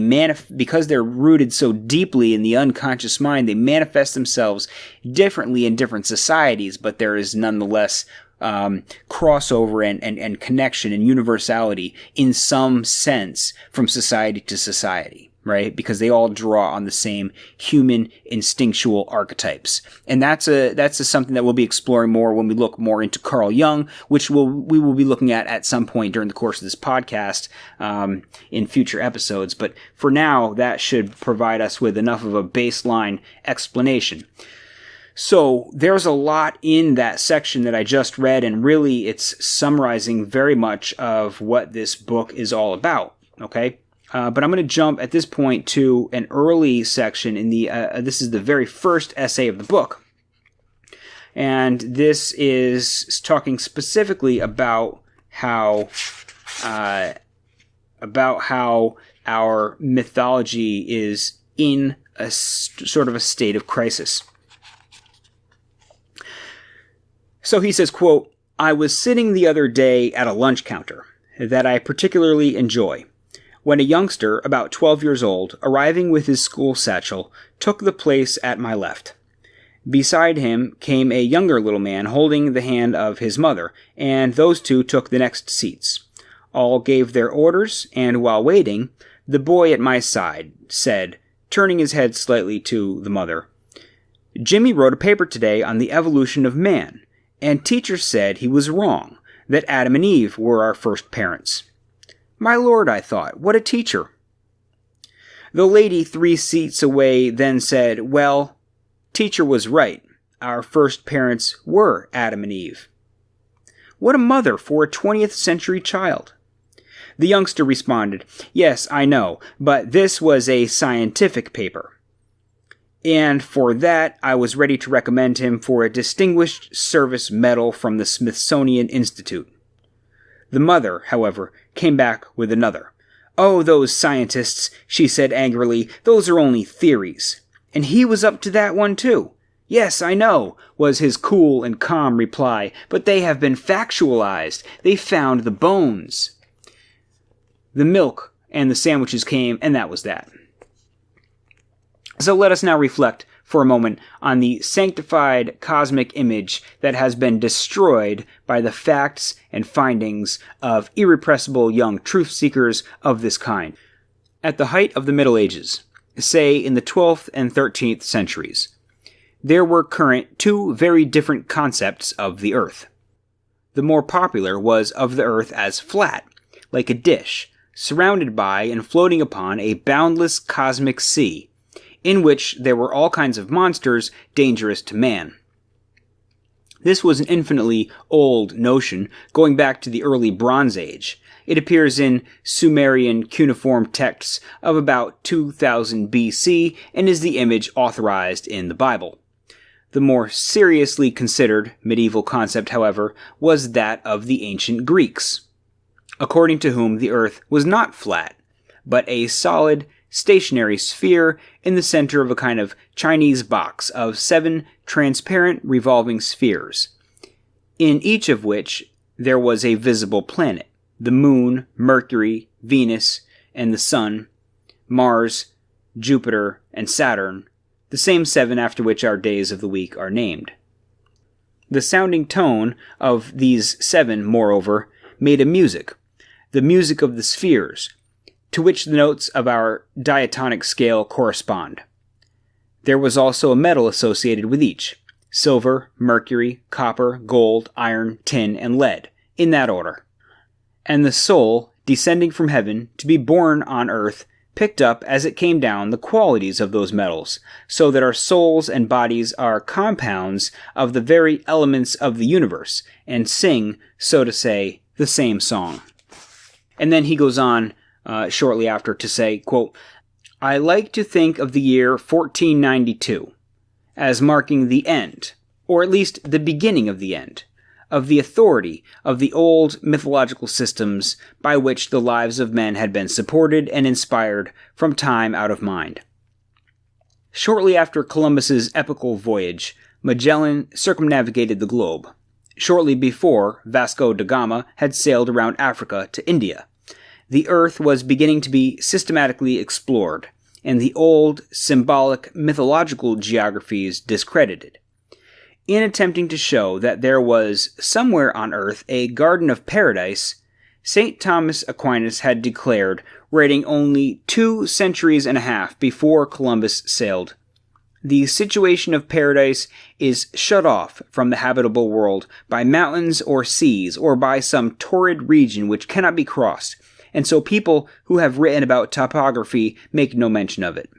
because they're rooted so deeply in the unconscious mind, they manifest themselves differently in different societies, but there is nonetheless crossover and connection and universality in some sense from society to society. Right? Because they all draw on the same human instinctual archetypes. And that's something that we'll be exploring more when we look more into Carl Jung, which we will be looking at some point during the course of this podcast in future episodes. But for now, that should provide us with enough of a baseline explanation. So there's a lot in that section that I just read, and really it's summarizing very much of what this book is all about. Okay? But I'm going to jump at this point to an early section in this is the very first essay of the book. And this is talking specifically about how our mythology is in a sort of a state of crisis. So he says, quote, "I was sitting the other day at a lunch counter that I particularly enjoy, when a youngster, about 12 years old, arriving with his school satchel, took the place at my left. Beside him came a younger little man holding the hand of his mother, and those two took the next seats. All gave their orders, and while waiting, the boy at my side said, turning his head slightly to the mother, 'Jimmy wrote a paper today on the evolution of man, and teacher said he was wrong, that Adam and Eve were our first parents.' My lord, I thought, what a teacher." The lady 3 seats away then said, "Well, teacher was right. Our first parents were Adam and Eve." What a mother for a 20th century child. The youngster responded, "Yes, I know, but this was a scientific paper. And for that, I was ready to recommend him for a Distinguished Service Medal from the Smithsonian Institute." The mother, however, came back with another. "Oh, those scientists," she said angrily, "those are only theories." And he was up to that one too. "Yes, I know," was his cool and calm reply, "but they have been factualized. They found the bones." The milk and the sandwiches came, and that was that. So let us now reflect for a moment on the sanctified cosmic image that has been destroyed by the facts and findings of irrepressible young truth seekers of this kind. At the height of the Middle Ages, say in the 12th and 13th centuries, there were current two very different concepts of the Earth. The more popular was of the Earth as flat, like a dish, surrounded by and floating upon a boundless cosmic sea, in which there were all kinds of monsters dangerous to man. This was an infinitely old notion, going back to the early Bronze Age. It appears in Sumerian cuneiform texts of about 2000 BC and is the image authorized in the Bible. The more seriously considered medieval concept, however, was that of the ancient Greeks, according to whom the Earth was not flat, but a solid, stationary sphere in the center of a kind of Chinese box of 7 transparent revolving spheres, in each of which there was a visible planet: the Moon, Mercury, Venus, and the Sun, Mars, Jupiter, and Saturn, the same 7 after which our days of the week are named. The sounding tone of these 7, moreover, made a music, the music of the spheres, to which the notes of our diatonic scale correspond. There was also a metal associated with each: silver, mercury, copper, gold, iron, tin, and lead, in that order. And the soul, descending from heaven to be born on earth, picked up as it came down the qualities of those metals, so that our souls and bodies are compounds of the very elements of the universe, and sing, so to say, the same song. And then he goes on shortly after to say, quote, "I like to think of the year 1492 as marking the end, or at least the beginning of the end, of the authority of the old mythological systems by which the lives of men had been supported and inspired from time out of mind. Shortly after Columbus's epical voyage, Magellan circumnavigated the globe. Shortly before, Vasco da Gama had sailed around Africa to India. The earth was beginning to be systematically explored, and the old, symbolic, mythological geographies discredited. In attempting to show that there was somewhere on earth a Garden of Paradise, St. Thomas Aquinas had declared, writing only 2 centuries and a half before Columbus sailed, "The situation of paradise is shut off from the habitable world by mountains or seas or by some torrid region which cannot be crossed, and so people who have written about topography make no mention of it."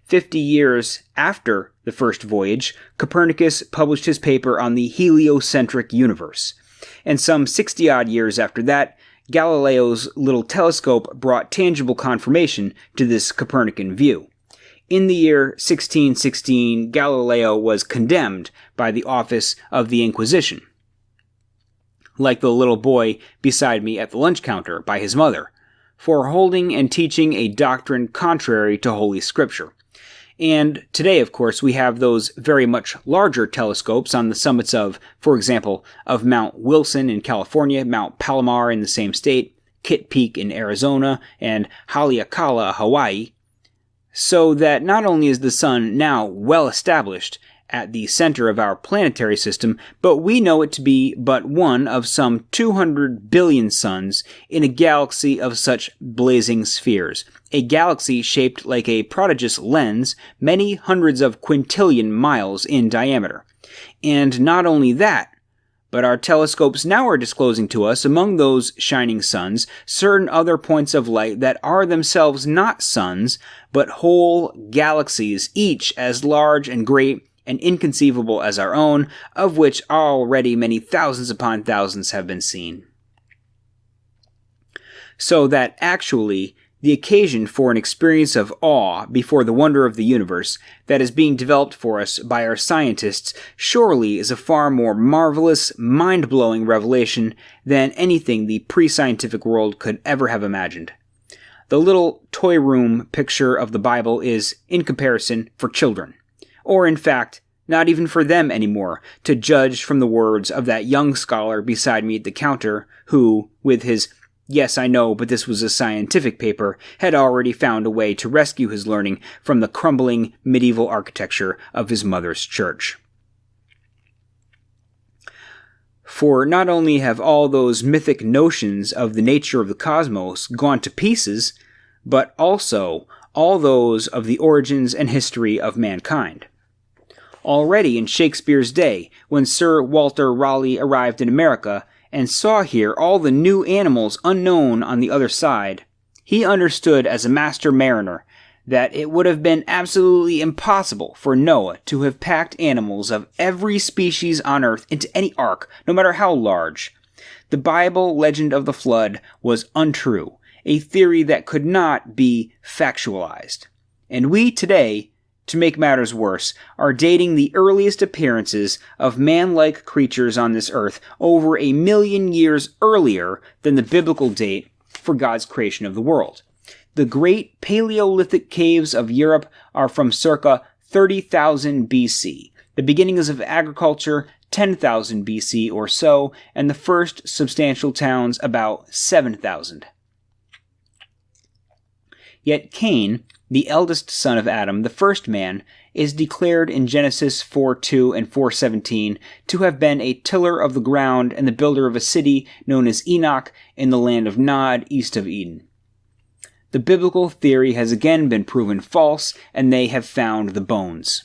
50 years after the first voyage, Copernicus published his paper on the heliocentric universe, and some 60-odd years after that, Galileo's little telescope brought tangible confirmation to this Copernican view. In the year 1616, Galileo was condemned by the office of the Inquisition, like the little boy beside me at the lunch counter by his mother, for holding and teaching a doctrine contrary to Holy Scripture. And today, of course, we have those very much larger telescopes on the summits of, for example, of Mount Wilson in California, Mount Palomar in the same state, Kitt Peak in Arizona, and Haleakala, Hawaii, so that not only is the sun now well established at the center of our planetary system, but we know it to be but one of some 200 billion suns in a galaxy of such blazing spheres, a galaxy shaped like a prodigious lens many hundreds of quintillion miles in diameter. And not only that, but our telescopes now are disclosing to us, among those shining suns, certain other points of light that are themselves not suns, but whole galaxies, each as large and great and inconceivable as our own, of which already many thousands upon thousands have been seen. So that actually, the occasion for an experience of awe before the wonder of the universe that is being developed for us by our scientists surely is a far more marvelous, mind-blowing revelation than anything the pre-scientific world could ever have imagined. The little toy room picture of the Bible is, in comparison, for children. Or, in fact, Not even for them anymore, to judge from the words of that young scholar beside me at the counter, who, with his "yes, I know, but this was a scientific paper," had already found a way to rescue his learning from the crumbling medieval architecture of his mother's church. For not only have all those mythic notions of the nature of the cosmos gone to pieces, but also all those of the origins and history of mankind. Already in Shakespeare's day, when Sir Walter Raleigh arrived in America and saw here all the new animals unknown on the other side, he understood as a master mariner that it would have been absolutely impossible for Noah to have packed animals of every species on Earth into any ark, no matter how large. The Bible legend of the flood was untrue, a theory that could not be factualized. And we today, to make matters worse, are dating the earliest appearances of man-like creatures on this earth over 1,000,000 years earlier than the biblical date for God's creation of the world. The great Paleolithic caves of Europe are from circa 30,000 BC, the beginnings of agriculture 10,000 BC or so, and the first substantial towns about 7,000. Yet Cain, the eldest son of Adam, the first man, is declared in Genesis 4:2 and 4:17 to have been a tiller of the ground and the builder of a city known as Enoch in the land of Nod, east of Eden. The biblical theory has again been proven false, and they have found the bones.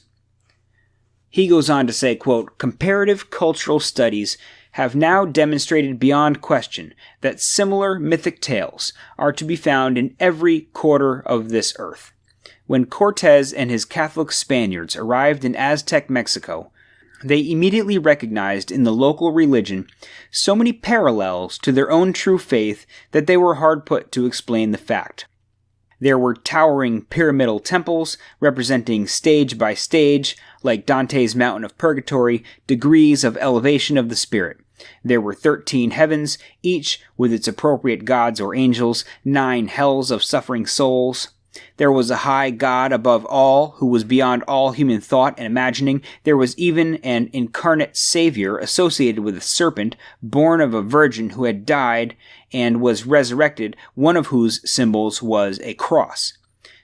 He goes on to say, quote, "Comparative cultural studies have now demonstrated beyond question that similar mythic tales are to be found in every quarter of this earth. When Cortez and his Catholic Spaniards arrived in Aztec Mexico, they immediately recognized in the local religion so many parallels to their own true faith that they were hard put to explain the fact. There were towering pyramidal temples representing stage by stage, like Dante's Mountain of Purgatory, degrees of elevation of the spirit. There were 13 heavens, each with its appropriate gods or angels, 9 hells of suffering souls. There was a high God above all, who was beyond all human thought and imagining. There was even an incarnate Savior associated with a serpent, born of a virgin who had died and was resurrected, one of whose symbols was a cross.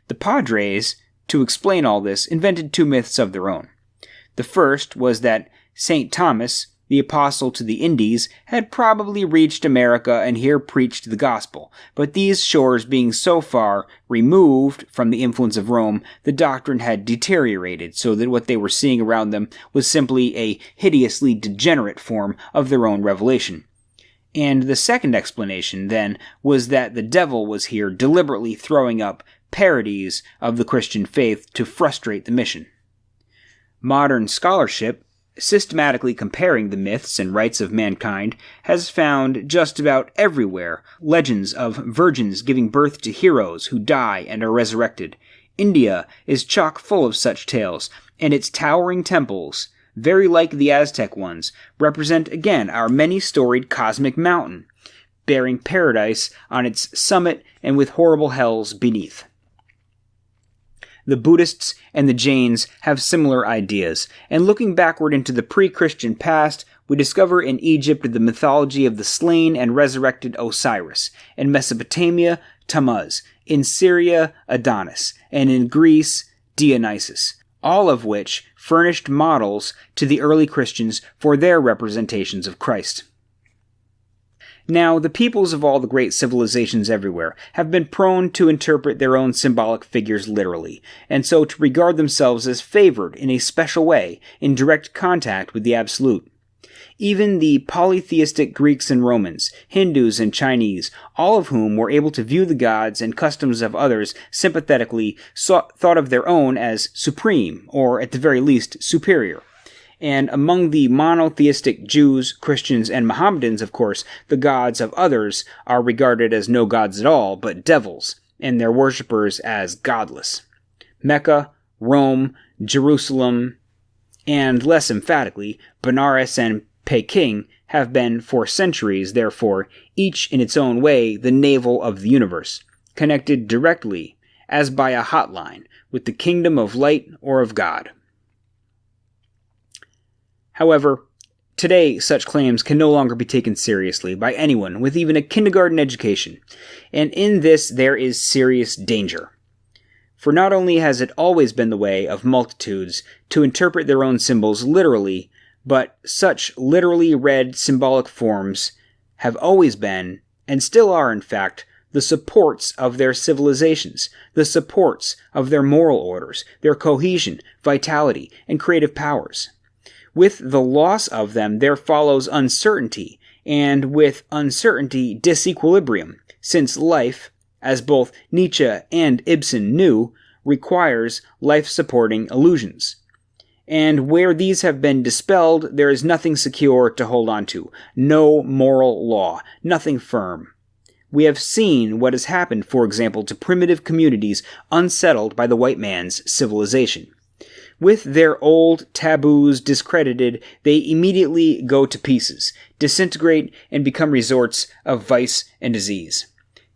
The Padres, to explain all this, invented 2 myths of their own. The first was that St. Thomas, the apostle to the Indies, had probably reached America and here preached the gospel, but these shores being so far removed from the influence of Rome, the doctrine had deteriorated so that what they were seeing around them was simply a hideously degenerate form of their own revelation. And the second explanation, then, was that the devil was here deliberately throwing up parodies of the Christian faith to frustrate the mission. Modern scholarship, systematically comparing the myths and rites of mankind, has found just about everywhere legends of virgins giving birth to heroes who die and are resurrected. India is chock full of such tales, and its towering temples, very like the Aztec ones, represent again our many-storied cosmic mountain, bearing paradise on its summit and with horrible hells beneath. The Buddhists and the Jains have similar ideas, and looking backward into the pre-Christian past, we discover in Egypt the mythology of the slain and resurrected Osiris, in Mesopotamia, Tammuz, in Syria, Adonis, and in Greece, Dionysus, all of which furnished models to the early Christians for their representations of Christ. Now, the peoples of all the great civilizations everywhere have been prone to interpret their own symbolic figures literally, and so to regard themselves as favored in a special way, in direct contact with the Absolute. Even the polytheistic Greeks and Romans, Hindus and Chinese, all of whom were able to view the gods and customs of others sympathetically, thought of their own as supreme, or at the very least superior. And among the monotheistic Jews, Christians, and Mohammedans, of course, the gods of others are regarded as no gods at all, but devils, and their worshippers as godless. Mecca, Rome, Jerusalem, and less emphatically, Benares and Peking have been for centuries, therefore, each in its own way, the navel of the universe, connected directly, as by a hotline, with the kingdom of light or of God. However, today such claims can no longer be taken seriously by anyone with even a kindergarten education, and in this there is serious danger. For not only has it always been the way of multitudes to interpret their own symbols literally, but such literally read symbolic forms have always been, and still are in fact, the supports of their civilizations, the supports of their moral orders, their cohesion, vitality, and creative powers. With the loss of them there follows uncertainty, and with uncertainty disequilibrium, since life, as both Nietzsche and Ibsen knew, requires life-supporting illusions. And where these have been dispelled, there is nothing secure to hold on to, no moral law, nothing firm. We have seen what has happened, for example, to primitive communities unsettled by the white man's civilization. With their old taboos discredited, they immediately go to pieces, disintegrate, and become resorts of vice and disease.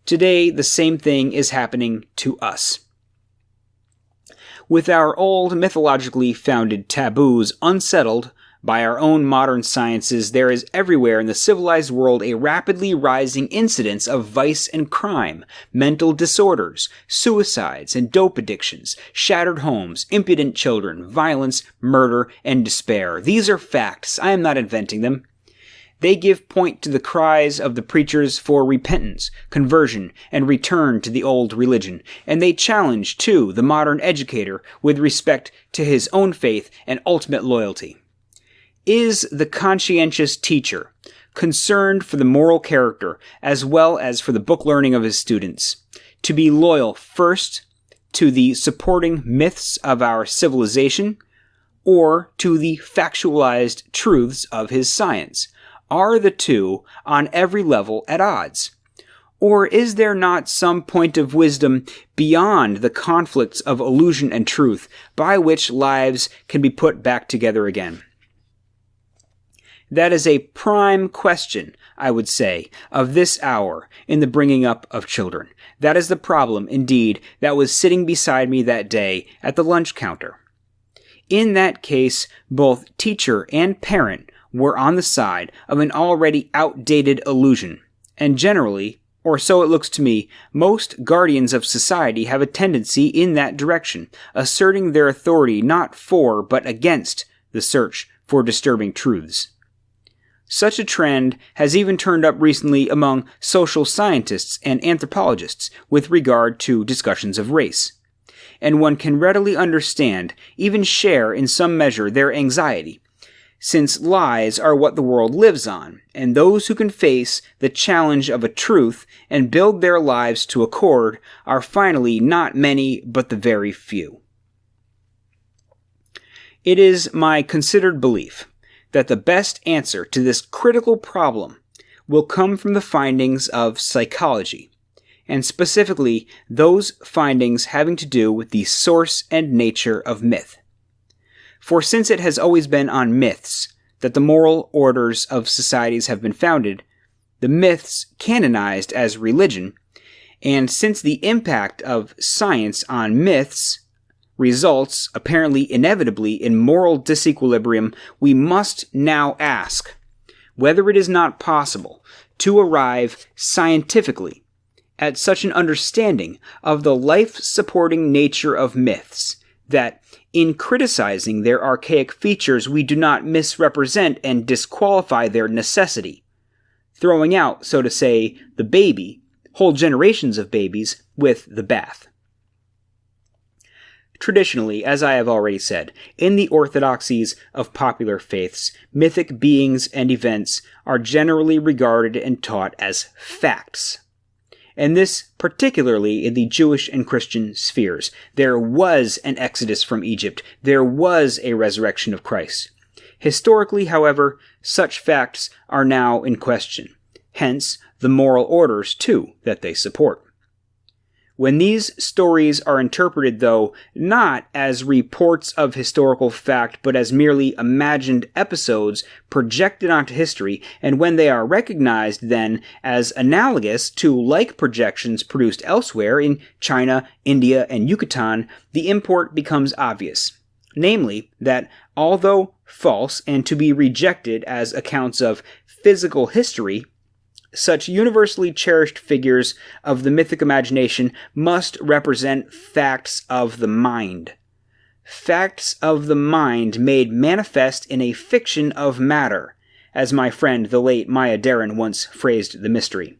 Today, the same thing is happening to us. With our old mythologically founded taboos unsettled by our own modern sciences, there is everywhere in the civilized world a rapidly rising incidence of vice and crime, mental disorders, suicides and dope addictions, shattered homes, impudent children, violence, murder, and despair. These are facts. I am not inventing them. They give point to the cries of the preachers for repentance, conversion, and return to the old religion, and they challenge, too, the modern educator with respect to his own faith and ultimate loyalty. Is the conscientious teacher concerned for the moral character as well as for the book learning of his students, to be loyal first to the supporting myths of our civilization or to the factualized truths of his science? Are the two on every level at odds? Or is there not some point of wisdom beyond the conflicts of illusion and truth by which lives can be put back together again? That is a prime question, I would say, of this hour in the bringing up of children. That is the problem, indeed, that was sitting beside me that day at the lunch counter. In that case, both teacher and parent were on the side of an already outdated illusion, and generally, or so it looks to me, most guardians of society have a tendency in that direction, asserting their authority not for but against the search for disturbing truths. Such a trend has even turned up recently among social scientists and anthropologists with regard to discussions of race. And one can readily understand, even share in some measure, their anxiety, since lies are what the world lives on, and those who can face the challenge of a truth and build their lives to accord are finally not many but the very few. It is my considered belief that the best answer to this critical problem will come from the findings of psychology, and specifically those findings having to do with the source and nature of myth. For since it has always been on myths that the moral orders of societies have been founded, the myths canonized as religion, and since the impact of science on myths results, apparently inevitably, in moral disequilibrium, we must now ask whether it is not possible to arrive scientifically at such an understanding of the life-supporting nature of myths that, in criticizing their archaic features, we do not misrepresent and disqualify their necessity, throwing out, so to say, the baby, whole generations of babies, with the bath. Traditionally, as I have already said, in the orthodoxies of popular faiths, mythic beings and events are generally regarded and taught as facts. And this particularly in the Jewish and Christian spheres. There was an exodus from Egypt. There was a resurrection of Christ. Historically, however, such facts are now in question. Hence, the moral orders, too, that they support. When these stories are interpreted, though, not as reports of historical fact, but as merely imagined episodes projected onto history, and when they are recognized, then, as analogous to like projections produced elsewhere in China, India, and Yucatan, the import becomes obvious. Namely, that although false and to be rejected as accounts of physical history, such universally cherished figures of the mythic imagination must represent facts of the mind. Facts of the mind made manifest in a fiction of matter, as my friend the late Maya Deren once phrased the mystery.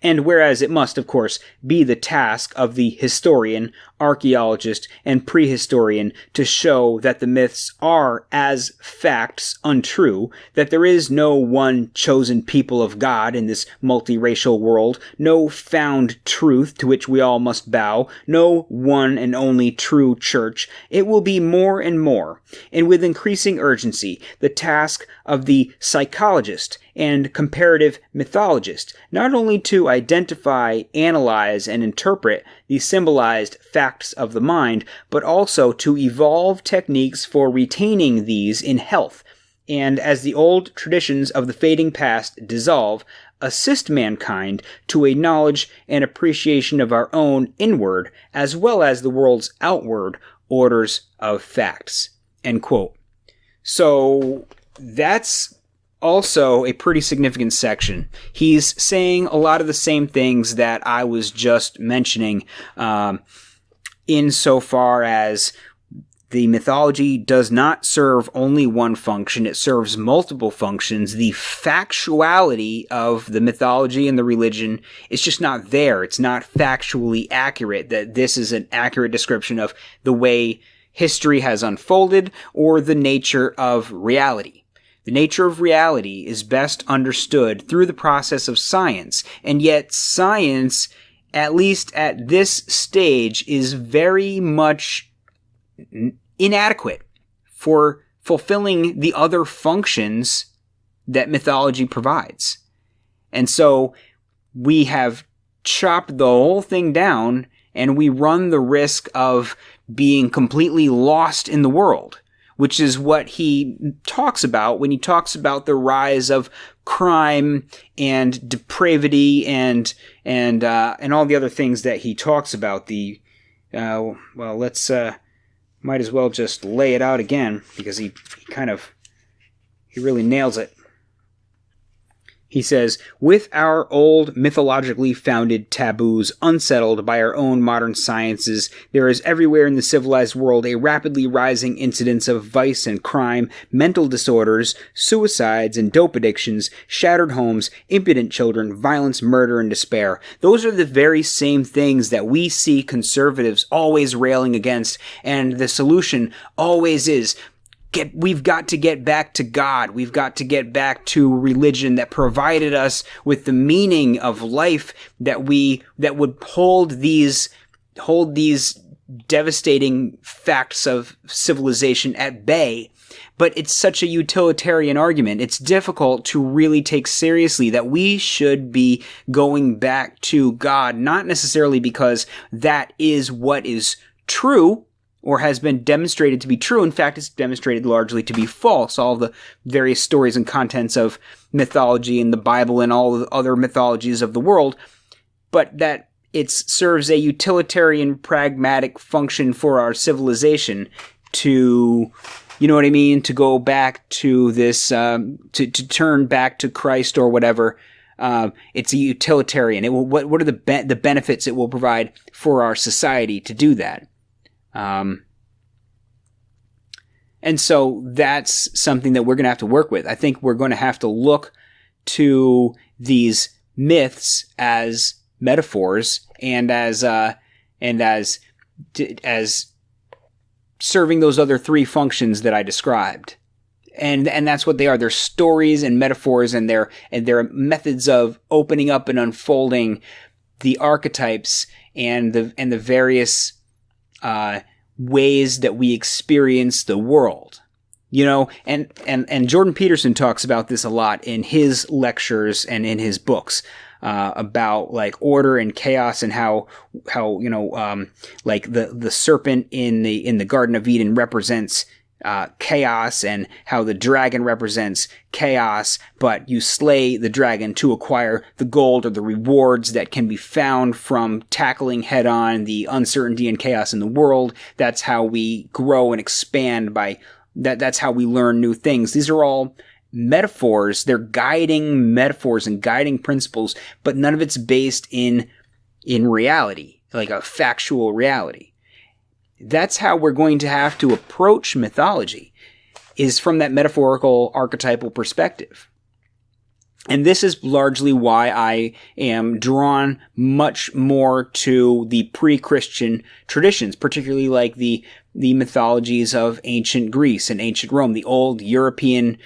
And whereas it must, of course, be the task of the historian, archaeologist, and prehistorian to show that the myths are, as facts, untrue, that there is no one chosen people of God in this multiracial world, no found truth to which we all must bow, no one and only true church, it will be more and more, and with increasing urgency, the task of the psychologist and comparative mythologist, not only to identify, analyze, and interpret the symbolized facts of the mind, but also to evolve techniques for retaining these in health, and as the old traditions of the fading past dissolve, assist mankind to a knowledge and appreciation of our own inward, as well as the world's outward, orders of facts. End quote. So that's also a pretty significant section. He's saying a lot of the same things that I was just mentioning, insofar as the mythology does not serve only one function, it serves multiple functions. The factuality of the mythology and the religion is just not there. It's not factually accurate, that this is an accurate description of the way history has unfolded or the nature of reality. The nature of reality is best understood through the process of science, and yet science, at least at this stage, is very much inadequate for fulfilling the other functions that mythology provides. And so we have chopped the whole thing down, and we run the risk of being completely lost in the world, which is what he talks about when he talks about the rise of crime and depravity and all the other things that he talks about. Let's might as well just lay it out again, because he really nails it. He says, with our old mythologically founded taboos unsettled by our own modern sciences, there is everywhere in the civilized world a rapidly rising incidence of vice and crime, mental disorders, suicides and dope addictions, shattered homes, impudent children, violence, murder, and despair. Those are the very same things that we see conservatives always railing against, and the solution always is, we've got to get back to God. We've got to get back to religion that provided us with the meaning of life that would hold these devastating facts of civilization at bay. But it's such a utilitarian argument. It's difficult to really take seriously that we should be going back to God, not necessarily because that is what is true, or has been demonstrated to be true. In fact, it's demonstrated largely to be false. All the various stories and contents of mythology and the Bible and all the other mythologies of the world, but that it serves a utilitarian, pragmatic function for our civilization to, you know what I mean, to go back to this, to turn back to Christ or whatever. It's a utilitarian. It will. What are the benefits it will provide for our society to do that? And so that's something that we're going to have to work with. I think we're going to have to look to these myths as metaphors and as serving those other three functions that I described. And that's what they are. They're stories and metaphors, and they're methods of opening up and unfolding the archetypes and the various ways that we experience the world, you know, and Jordan Peterson talks about this a lot in his lectures and in his books, about like order and chaos, and how you know, like the serpent in the Garden of Eden represents chaos, and how the dragon represents chaos, but you slay the dragon to acquire the gold or the rewards that can be found from tackling head-on the uncertainty and chaos in the world. That's how we grow and expand, by That's how we learn new things. These are all metaphors. They're guiding metaphors and guiding principles, but none of it's based in reality, like a factual reality. That's how we're going to have to approach mythology, is from that metaphorical archetypal perspective. And this is largely why I am drawn much more to the pre-Christian traditions, particularly like the mythologies of ancient Greece and ancient Rome, the old European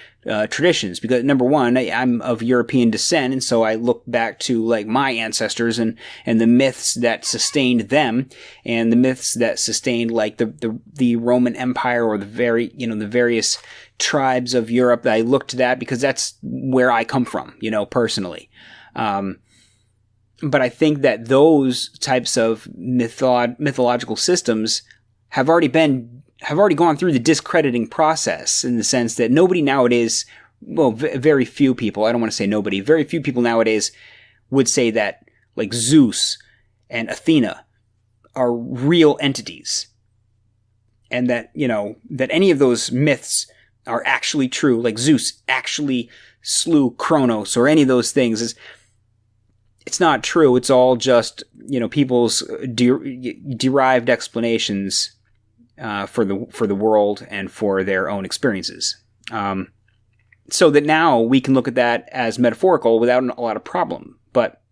traditions. Because number one, I'm of European descent, and so I look back to like my ancestors and the myths that sustained them, and the myths that sustained like the Roman Empire, or the various tribes of Europe. That I look to that because that's where I come from, personally. But I think that those types of mythological systems have already gone through the discrediting process, in the sense that nobody nowadays, very few people, I don't want to say nobody, very few people nowadays would say that like Zeus and Athena are real entities, and that, that any of those myths are actually true, like Zeus actually slew Kronos or any of those things. It's not true. It's all just, people's derived explanations for the world and for their own experiences. So that now we can look at that as metaphorical without a lot of problem. But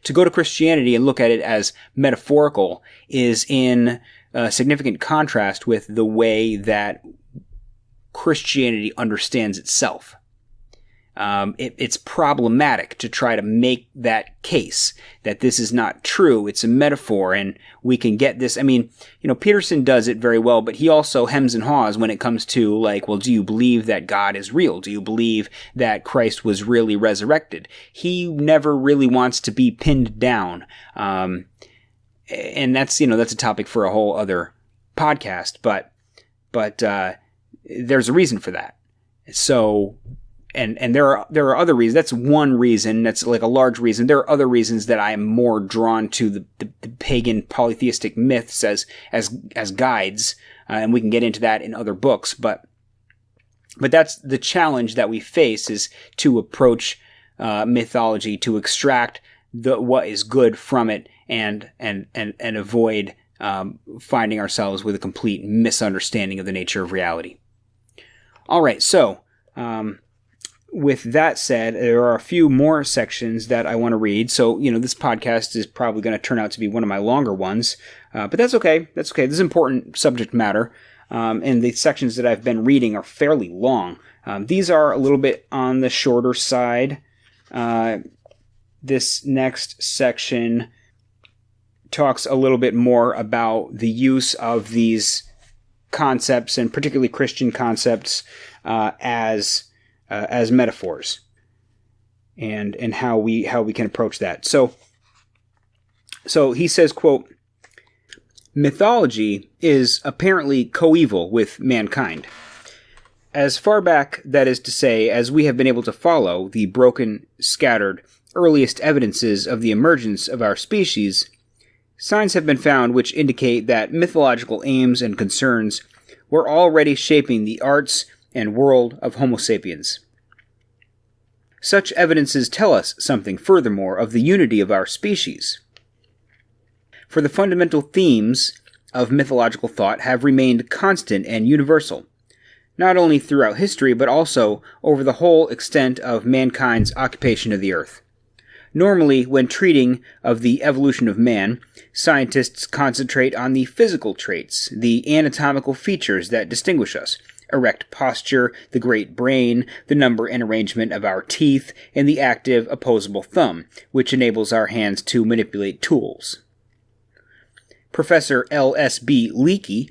to go to Christianity and look at it as metaphorical is in significant contrast with the way that Christianity understands itself. It's problematic to try to make that case that this is not true. It's a metaphor, and we can get this. I mean, Peterson does it very well, but he also hems and haws when it comes to like, well, do you believe that God is real? Do you believe that Christ was really resurrected? He never really wants to be pinned down. And that's a topic for a whole other podcast, but there's a reason for that. So, and there are other reasons. That's one reason. That's like a large reason. There are other reasons that I am more drawn to the pagan polytheistic myths as guides, and we can get into that in other books. But that's the challenge that we face, is to approach mythology, to extract what is good from it, and avoid finding ourselves with a complete misunderstanding of the nature of reality. All right, so with that said, there are a few more sections that I want to read. So, this podcast is probably going to turn out to be one of my longer ones, but that's okay. That's okay. This is important subject matter, and the sections that I've been reading are fairly long. These are a little bit on the shorter side. This next section talks a little bit more about the use of these concepts, and particularly Christian concepts, as metaphors, and how we can approach that. So he says, quote, "Mythology is apparently coeval with mankind. As far back, that is to say, as we have been able to follow the broken, scattered, earliest evidences of the emergence of our species, signs have been found which indicate that mythological aims and concerns were already shaping the arts and world of Homo sapiens. Such evidences tell us something furthermore of the unity of our species. For the fundamental themes of mythological thought have remained constant and universal, not only throughout history but also over the whole extent of mankind's occupation of the earth. Normally, when treating of the evolution of man, scientists concentrate on the physical traits, the anatomical features that distinguish us, erect posture, the great brain, the number and arrangement of our teeth, and the active opposable thumb, which enables our hands to manipulate tools. Professor L.S.B. Leakey,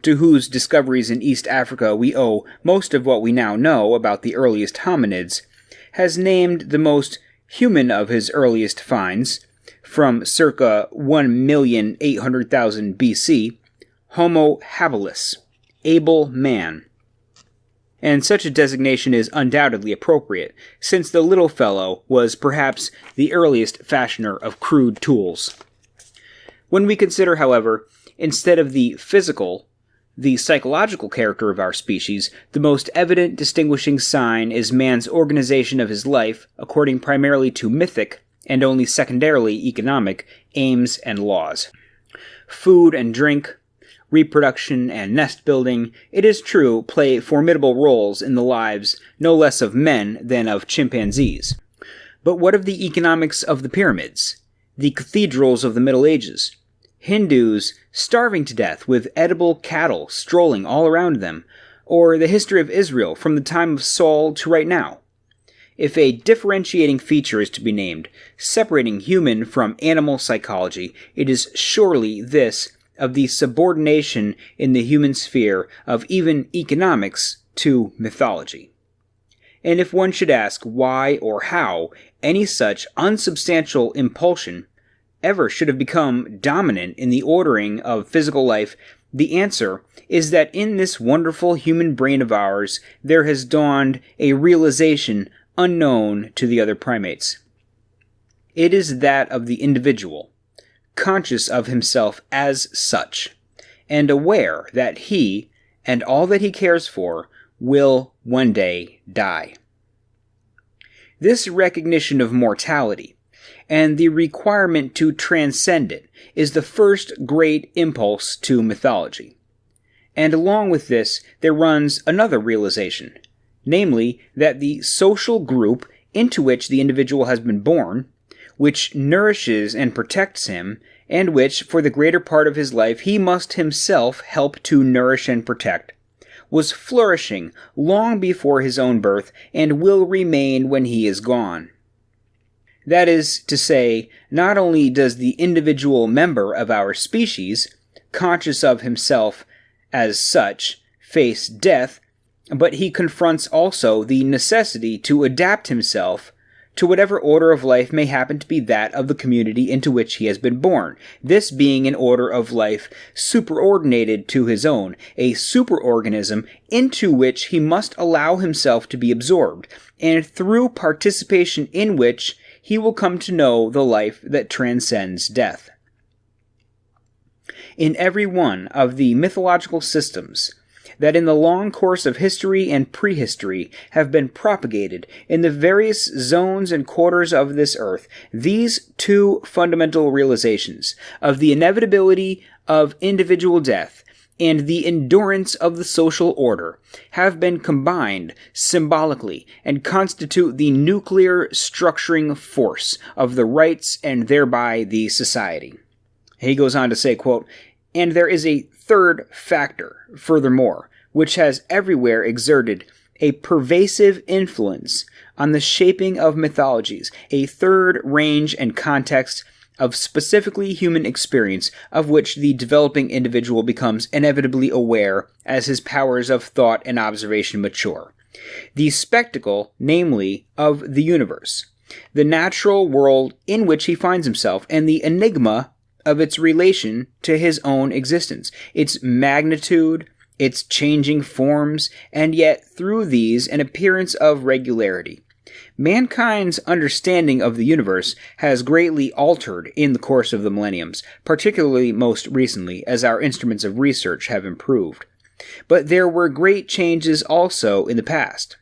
to whose discoveries in East Africa we owe most of what we now know about the earliest hominids, has named the most human of his earliest finds, from circa 1,800,000 BC, Homo habilis, able man. And such a designation is undoubtedly appropriate, since the little fellow was perhaps the earliest fashioner of crude tools. When we consider, however, instead of the physical, the psychological character of our species, the most evident distinguishing sign is man's organization of his life according primarily to mythic, and only secondarily economic, aims and laws. Food and drink, reproduction and nest building, it is true, play formidable roles in the lives no less of men than of chimpanzees. But what of the economics of the pyramids, the cathedrals of the Middle Ages? Hindus starving to death with edible cattle strolling all around them, or the history of Israel from the time of Saul to right now? If a differentiating feature is to be named, separating human from animal psychology, it is surely this of the subordination in the human sphere of even economics to mythology. And if one should ask why or how any such unsubstantial impulsion ever should have become dominant in the ordering of physical life, the answer is that in this wonderful human brain of ours there has dawned a realization unknown to the other primates. It is that of the individual, conscious of himself as such, and aware that he, and all that he cares for, will one day die. This recognition of mortality, and the requirement to transcend it, is the first great impulse to mythology. And along with this, there runs another realization, namely that the social group into which the individual has been born, which nourishes and protects him, and which, for the greater part of his life, he must himself help to nourish and protect, was flourishing long before his own birth, and will remain when he is gone. That is to say, not only does the individual member of our species, conscious of himself as such, face death, but he confronts also the necessity to adapt himself to whatever order of life may happen to be that of the community into which he has been born, this being an order of life superordinated to his own, a superorganism into which he must allow himself to be absorbed, and through participation in which he will come to know the life that transcends death. In every one of the mythological systems that in the long course of history and prehistory have been propagated in the various zones and quarters of this earth, these two fundamental realizations of the inevitability of individual death and the endurance of the social order have been combined symbolically and constitute the nuclear structuring force of the rites and thereby the society. He goes on to say, quote, "And there is a third factor, furthermore, which has everywhere exerted a pervasive influence on the shaping of mythologies, a third range and context of specifically human experience, of which the developing individual becomes inevitably aware as his powers of thought and observation mature. The spectacle, namely, of the universe, the natural world in which he finds himself, and the enigma of its relation to his own existence, its magnitude, its changing forms, and yet through these an appearance of regularity. Mankind's understanding of the universe has greatly altered in the course of the millenniums, particularly most recently as our instruments of research have improved. But there were great changes also in the past.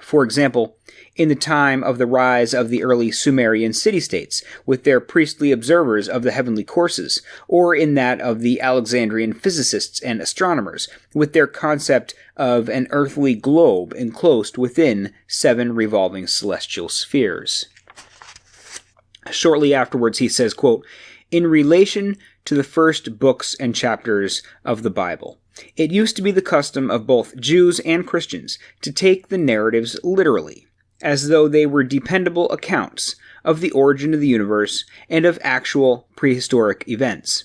For example, in the time of the rise of the early Sumerian city-states, with their priestly observers of the heavenly courses, or in that of the Alexandrian physicists and astronomers, with their concept of an earthly globe enclosed within 7 revolving celestial spheres." Shortly afterwards he says, quote, "In relation to the first books and chapters of the Bible, it used to be the custom of both Jews and Christians to take the narratives literally, as though they were dependable accounts of the origin of the universe and of actual prehistoric events.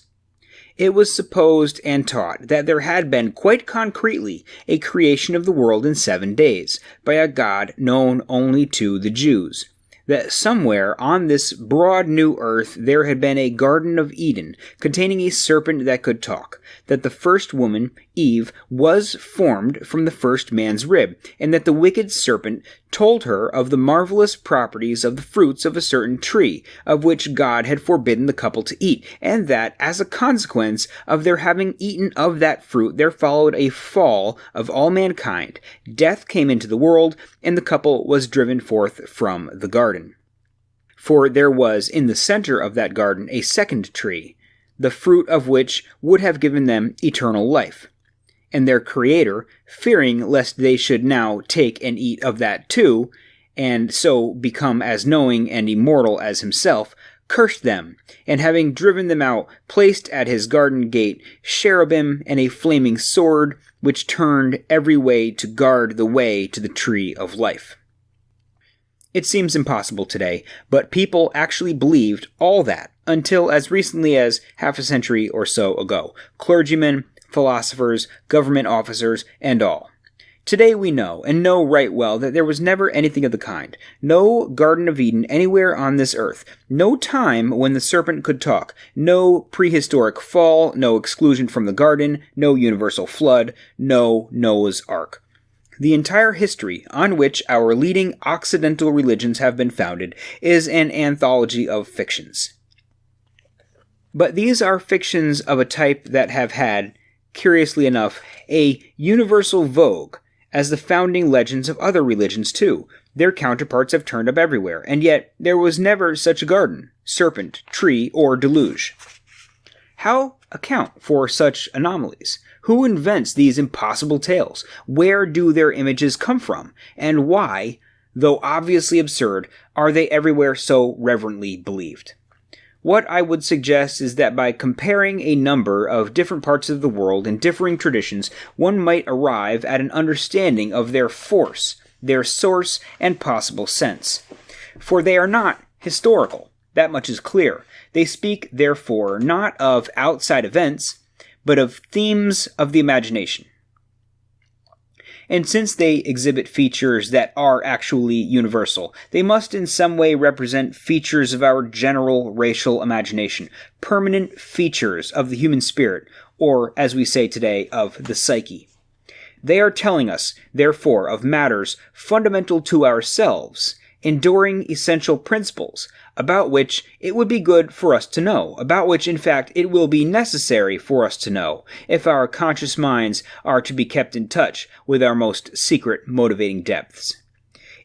It was supposed and taught that there had been quite concretely a creation of the world in 7 days, by a God known only to the Jews. that somewhere on this broad new earth there had been a Garden of Eden containing a serpent that could talk, that the first woman, Eve, was formed from the first man's rib, and that the wicked serpent told her of the marvelous properties of the fruits of a certain tree, of which God had forbidden the couple to eat, and that, as a consequence of their having eaten of that fruit, there followed a fall of all mankind. Death came into the world, and the couple was driven forth from the garden. For there was in the center of that garden a second tree, the fruit of which would have given them eternal life. And their Creator, fearing lest they should now take and eat of that too, and so become as knowing and immortal as himself, cursed them, and having driven them out, placed at his garden gate cherubim and a flaming sword, which turned every way to guard the way to the tree of life. It seems impossible today, but people actually believed all that until as recently as half a century or so ago. Clergymen, philosophers, government officers, and all. Today we know, and know right well, that there was never anything of the kind. No Garden of Eden anywhere on this earth. No time when the serpent could talk. No prehistoric fall. No exclusion from the garden. No universal flood. No Noah's Ark. The entire history on which our leading Occidental religions have been founded is an anthology of fictions. But these are fictions of a type that have had, curiously enough, a universal vogue as the founding legends of other religions too. Their counterparts have turned up everywhere, and yet there was never such a garden, serpent, tree, or deluge. How account for such anomalies? Who invents these impossible tales? Where do their images come from? And why, though obviously absurd, are they everywhere so reverently believed? What I would suggest is that by comparing a number of different parts of the world and differing traditions, one might arrive at an understanding of their force, their source, and possible sense. For they are not historical, that much is clear. They speak, therefore, not of outside events, but of themes of the imagination. And since they exhibit features that are actually universal, they must in some way represent features of our general racial imagination, permanent features of the human spirit, or, as we say today, of the psyche. They are telling us, therefore, of matters fundamental to ourselves, enduring essential principles, about which it would be good for us to know, about which, in fact, it will be necessary for us to know, if our conscious minds are to be kept in touch with our most secret motivating depths.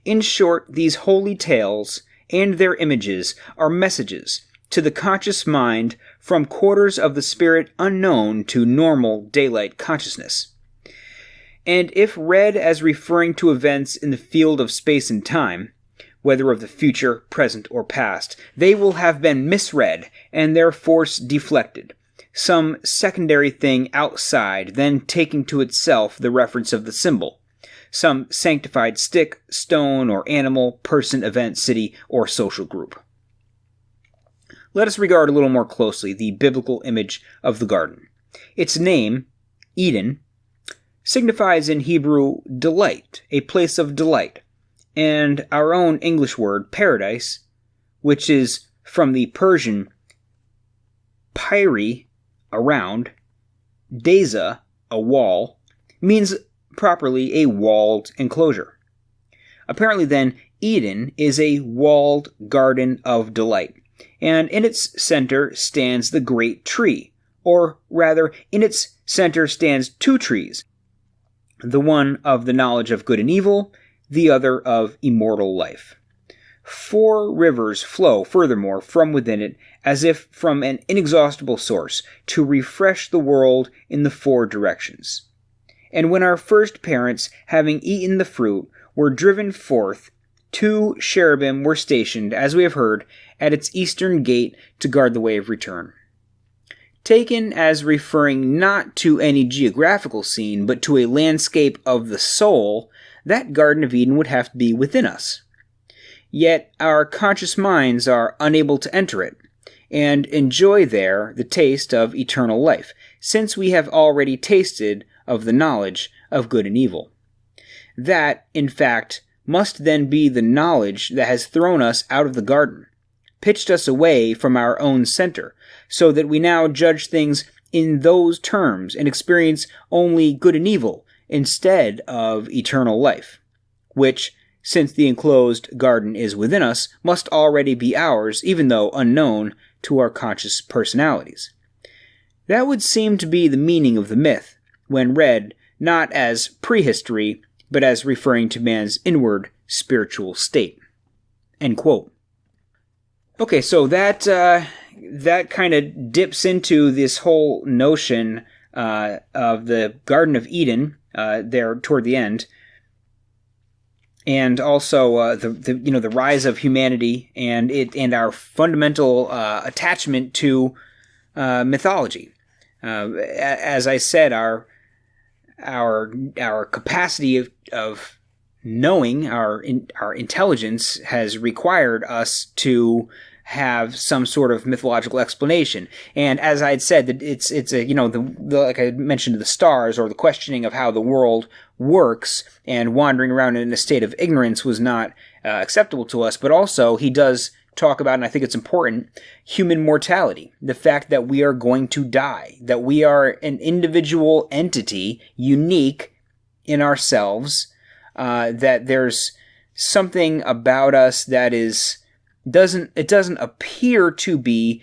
In short, these holy tales and their images are messages to the conscious mind from quarters of the spirit unknown to normal daylight consciousness. And if read as referring to events in the field of space and time, whether of the future, present, or past, they will have been misread and their force deflected, some secondary thing outside then taking to itself the reference of the symbol, some sanctified stick, stone, or animal, person, event, city, or social group. Let us regard a little more closely the biblical image of the garden. Its name, Eden, signifies in Hebrew delight, a place of delight, and our own English word, paradise, which is from the Persian pyri, around, deza, a wall, means properly a walled enclosure. Apparently then, Eden is a walled garden of delight, and in its center stands the great tree, or rather, in its center stands two trees, the one of the knowledge of good and evil, the other of immortal life. 4 rivers flow, furthermore, from within it, as if from an inexhaustible source, to refresh the world in the 4 directions. And when our first parents, having eaten the fruit, were driven forth, 2 cherubim were stationed, as we have heard, at its eastern gate to guard the way of return. Taken as referring not to any geographical scene, but to a landscape of the soul, that Garden of Eden would have to be within us. Yet our conscious minds are unable to enter it, and enjoy there the taste of eternal life, since we have already tasted of the knowledge of good and evil. That, in fact, must then be the knowledge that has thrown us out of the garden, pitched us away from our own center, so that we now judge things in those terms and experience only good and evil instead of eternal life, which, since the enclosed garden is within us, must already be ours, even though unknown to our conscious personalities. That would seem to be the meaning of the myth, when read not as prehistory, but as referring to man's inward spiritual state. End quote. Okay, so that kind of dips into this whole notion of the Garden of Eden there toward the end, and also the rise of humanity and our fundamental attachment to mythology. As I said, our capacity of knowing, our intelligence has required us to have some sort of mythological explanation. And as I had said, that it's like I mentioned, the stars, or the questioning of how the world works, and wandering around in a state of ignorance was not acceptable to us. But also, he does talk about, and I think it's important, human mortality. The fact that we are going to die, that we are an individual entity, unique in ourselves, that there's something about us that doesn't appear to be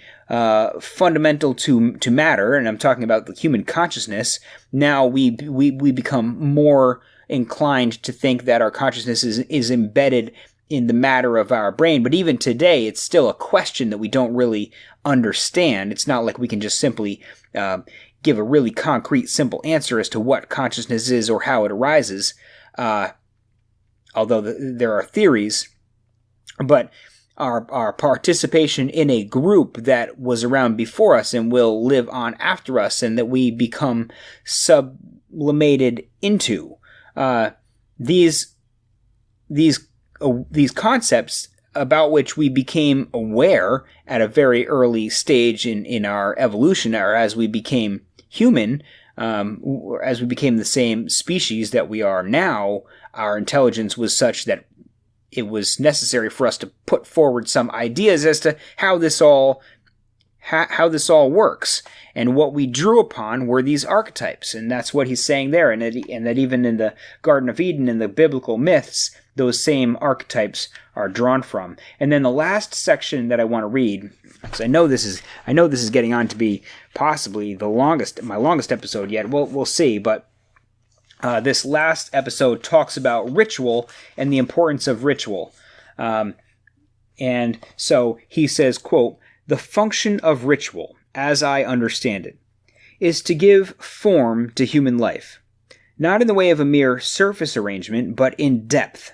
fundamental to matter, and I'm talking about the human consciousness. Now we become more inclined to think that our consciousness is embedded in the matter of our brain, but even today it's still a question that we don't really understand. It's not like we can just simply give a really concrete, simple answer as to what consciousness is or how it arises, although there are theories. But our participation in a group that was around before us and will live on after us, and that we become sublimated into, these concepts about which we became aware at a very early stage in our evolution, or as we became human, as we became the same species that we are now, our intelligence was such that it was necessary for us to put forward some ideas as to how this all works. And what we drew upon were these archetypes, and that's what he's saying there. And that even in the Garden of Eden and the biblical myths, those same archetypes are drawn from. And then the last section that I want to read, because I know this is getting on to be possibly my longest episode yet. We'll see, but this last episode talks about ritual and the importance of ritual. And so he says, quote, "The function of ritual, as I understand it, is to give form to human life, not in the way of a mere surface arrangement, but in depth.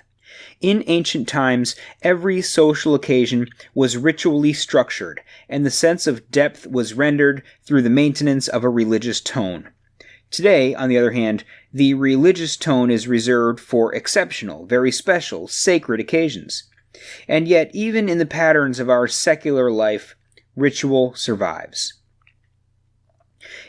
In ancient times, every social occasion was ritually structured, and the sense of depth was rendered through the maintenance of a religious tone. Today, on the other hand, the religious tone is reserved for exceptional, very special, sacred occasions. And yet, even in the patterns of our secular life, ritual survives.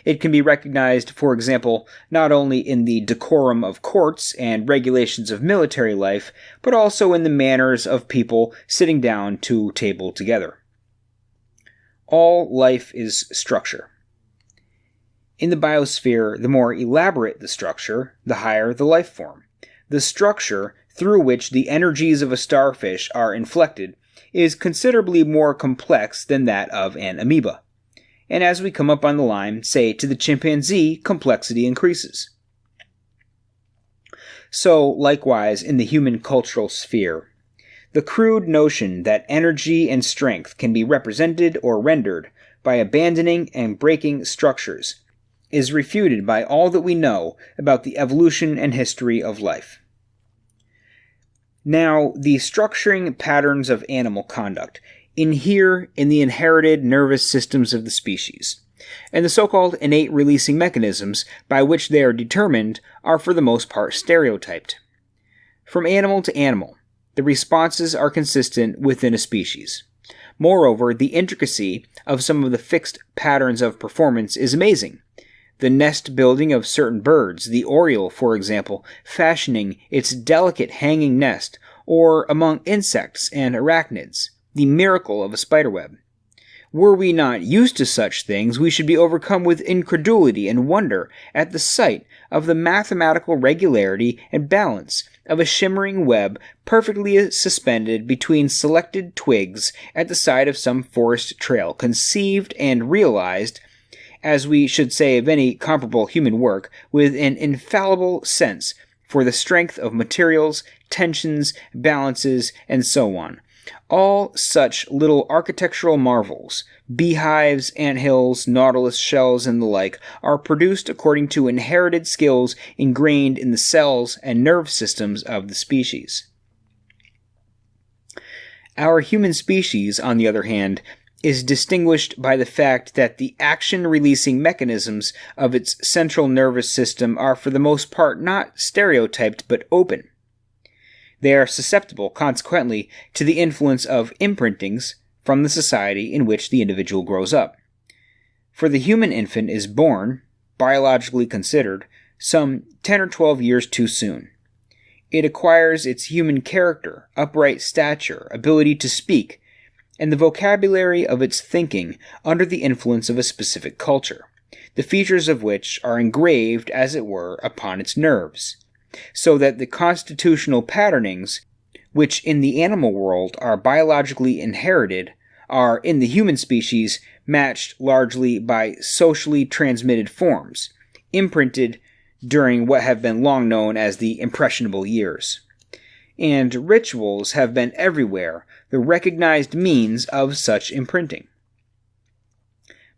It can be recognized, for example, not only in the decorum of courts and regulations of military life, but also in the manners of people sitting down to table together. All life is structure. In the biosphere, the more elaborate the structure, the higher the life form. The structure through which the energies of a starfish are inflected is considerably more complex than that of an amoeba. And as we come up on the line, say to the chimpanzee, complexity increases. So, likewise, in the human cultural sphere, the crude notion that energy and strength can be represented or rendered by abandoning and breaking structures is refuted by all that we know about the evolution and history of life. Now, the structuring patterns of animal conduct inhere in the inherited nervous systems of the species, and the so-called innate releasing mechanisms by which they are determined are for the most part stereotyped. From animal to animal, the responses are consistent within a species. Moreover, the intricacy of some of the fixed patterns of performance is amazing. The nest building of certain birds, the oriole, for example, fashioning its delicate hanging nest or among insects and arachnids, the miracle of a spiderweb. Were we not used to such things, we should be overcome with incredulity and wonder at the sight of the mathematical regularity and balance of a shimmering web perfectly suspended between selected twigs at the side of some forest trail, conceived and realized, as we should say of any comparable human work, with an infallible sense for the strength of materials, tensions, balances, and so on. All such little architectural marvels, beehives, anthills, nautilus shells, and the like, are produced according to inherited skills ingrained in the cells and nerve systems of the species. Our human species, on the other hand, is distinguished by the fact that the action-releasing mechanisms of its central nervous system are for the most part not stereotyped but open. They are susceptible, consequently, to the influence of imprintings from the society in which the individual grows up. For the human infant is born, biologically considered, some 10 or 12 years too soon. It acquires its human character, upright stature, ability to speak, and the vocabulary of its thinking under the influence of a specific culture, the features of which are engraved, as it were, upon its nerves, so that the constitutional patternings, which in the animal world are biologically inherited, are in the human species matched largely by socially transmitted forms, imprinted during what have been long known as the impressionable years. And rituals have been everywhere the recognized means of such imprinting.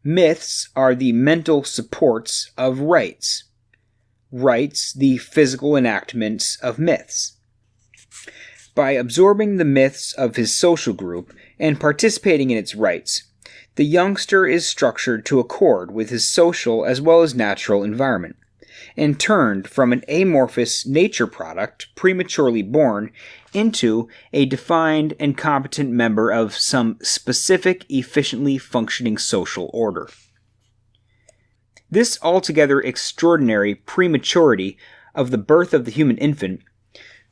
Myths are the mental supports of rites. Rites, the physical enactments of myths. By absorbing the myths of his social group and participating in its rites, the youngster is structured to accord with his social as well as natural environment, and turned from an amorphous nature product, prematurely born, into a defined and competent member of some specific, efficiently functioning social order. This altogether extraordinary prematurity of the birth of the human infant,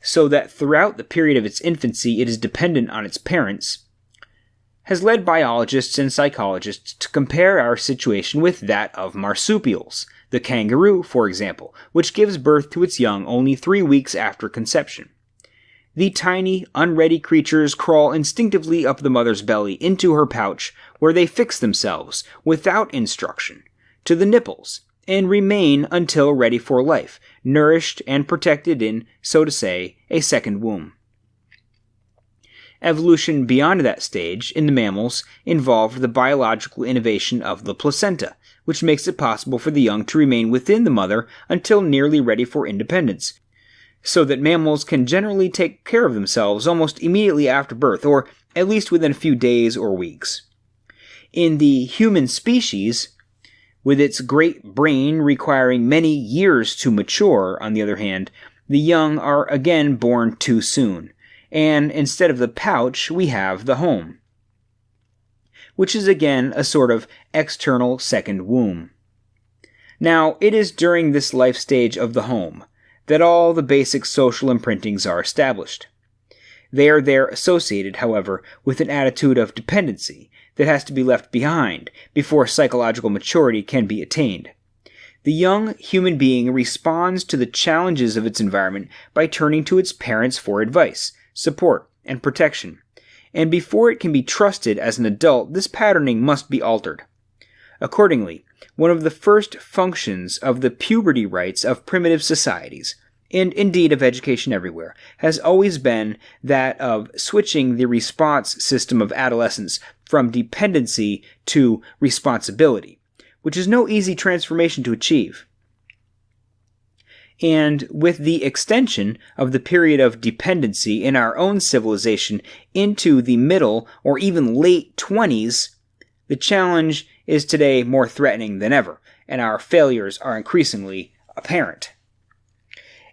so that throughout the period of its infancy it is dependent on its parents, has led biologists and psychologists to compare our situation with that of marsupials, the kangaroo, for example, which gives birth to its young only 3 weeks after conception. The tiny, unready creatures crawl instinctively up the mother's belly into her pouch, where they fix themselves, without instruction, to the nipples, and remain until ready for life, nourished and protected in, so to say, a second womb. Evolution beyond that stage, in the mammals, involved the biological innovation of the placenta, which makes it possible for the young to remain within the mother until nearly ready for independence, so that mammals can generally take care of themselves almost immediately after birth, or at least within a few days or weeks. In the human species, with its great brain requiring many years to mature, on the other hand, the young are again born too soon, and instead of the pouch, we have the home, which is again a sort of external second womb. Now, it is during this life stage of the home that all the basic social imprintings are established. They are there associated, however, with an attitude of dependency that has to be left behind before psychological maturity can be attained. The young human being responds to the challenges of its environment by turning to its parents for advice, support, and protection, and before it can be trusted as an adult, this patterning must be altered. Accordingly, one of the first functions of the puberty rites of primitive societies, and indeed of education everywhere, has always been that of switching the response system of adolescence from dependency to responsibility, which is no easy transformation to achieve. And with the extension of the period of dependency in our own civilization into the middle or even late 20s, the challenge is today more threatening than ever, and our failures are increasingly apparent.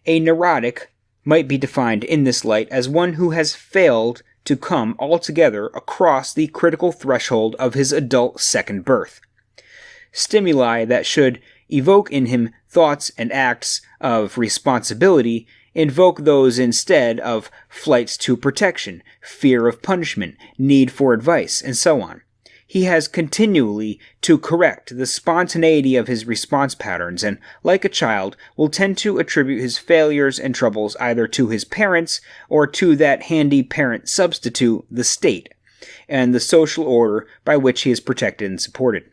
A neurotic might be defined in this light as one who has failed to come altogether across the critical threshold of his adult second birth. Stimuli that should evoke in him thoughts and acts of responsibility Invoke those instead of flights to protection, fear of punishment, need for advice, and so on. He has continually to correct the spontaneity of his response patterns and, like a child, will tend to attribute his failures and troubles either to his parents or to that handy parent substitute, the state, and the social order by which he is protected and supported.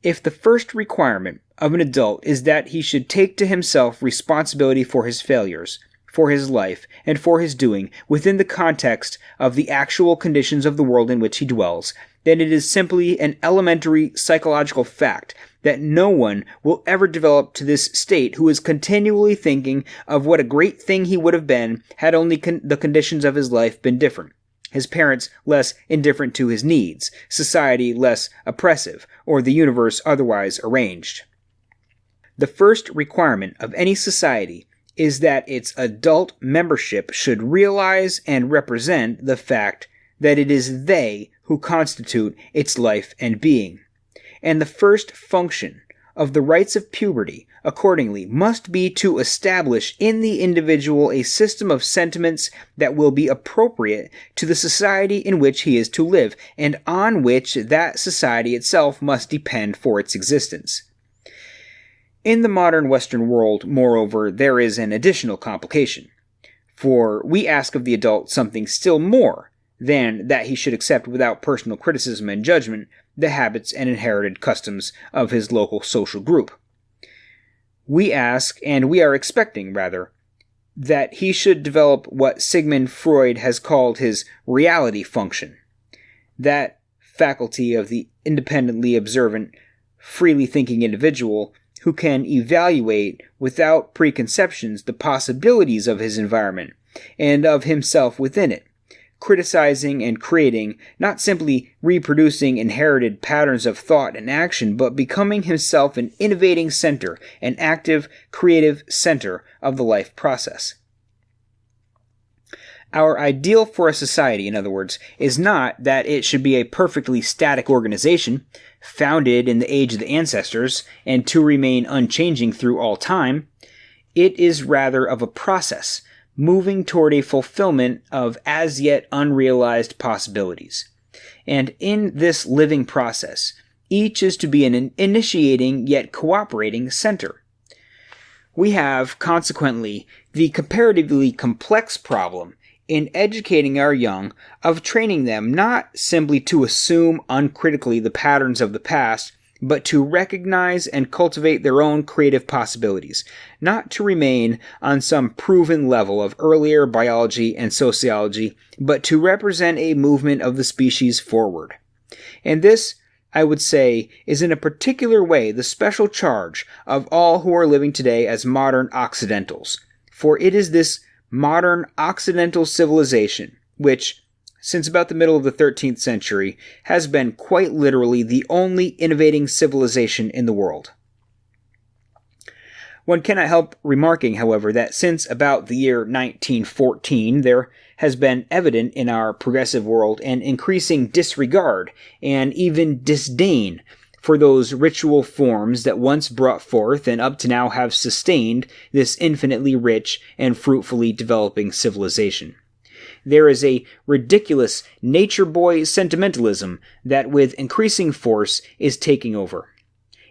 If the first requirement of an adult is that he should take to himself responsibility for his failures, for his life, and for his doing within the context of the actual conditions of the world in which he dwells, then it is simply an elementary psychological fact that no one will ever develop to this state who is continually thinking of what a great thing he would have been had only the conditions of his life been different. His parents less indifferent to his needs, society less oppressive, or the universe otherwise arranged. The first requirement of any society is that its adult membership should realize and represent the fact that it is they who constitute its life and being. And the first function of the rites of puberty, accordingly, must be to establish in the individual a system of sentiments that will be appropriate to the society in which he is to live, and on which that society itself must depend for its existence. In the modern Western world, moreover, there is an additional complication, for we ask of the adult something still more than that he should accept without personal criticism and judgment the habits and inherited customs of his local social group. We ask, and we are expecting, rather, that he should develop what Sigmund Freud has called his reality function, that faculty of the independently observant, freely thinking individual who can evaluate without preconceptions the possibilities of his environment and of himself within it, criticizing and creating, not simply reproducing inherited patterns of thought and action, but becoming himself an innovating center, an active, creative center of the life process. Our ideal for a society, in other words, is not that it should be a perfectly static organization, founded in the age of the ancestors, and to remain unchanging through all time. It is rather of a process, moving toward a fulfillment of as yet unrealized possibilities. And in this living process, each is to be an initiating yet cooperating center. We have, consequently, the comparatively complex problem in educating our young of training them not simply to assume uncritically the patterns of the past, but to recognize and cultivate their own creative possibilities, not to remain on some proven level of earlier biology and sociology, but to represent a movement of the species forward. And this, I would say, is in a particular way the special charge of all who are living today as modern Occidentals, for it is this modern Occidental civilization which, since about the middle of the 13th century, has been quite literally the only innovating civilization in the world. One cannot help remarking, however, that since about the year 1914, there has been evident in our progressive world an increasing disregard and even disdain for those ritual forms that once brought forth and up to now have sustained this infinitely rich and fruitfully developing civilization. There is a ridiculous nature boy sentimentalism that with increasing force is taking over.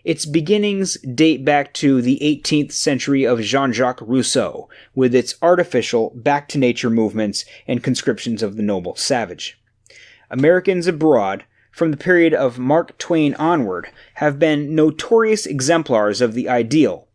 Its beginnings date back to the 18th century of Jean-Jacques Rousseau, with its artificial back-to-nature movements and conscriptions of the noble savage. Americans abroad, from the period of Mark Twain onward, have been notorious exemplars of the ideal,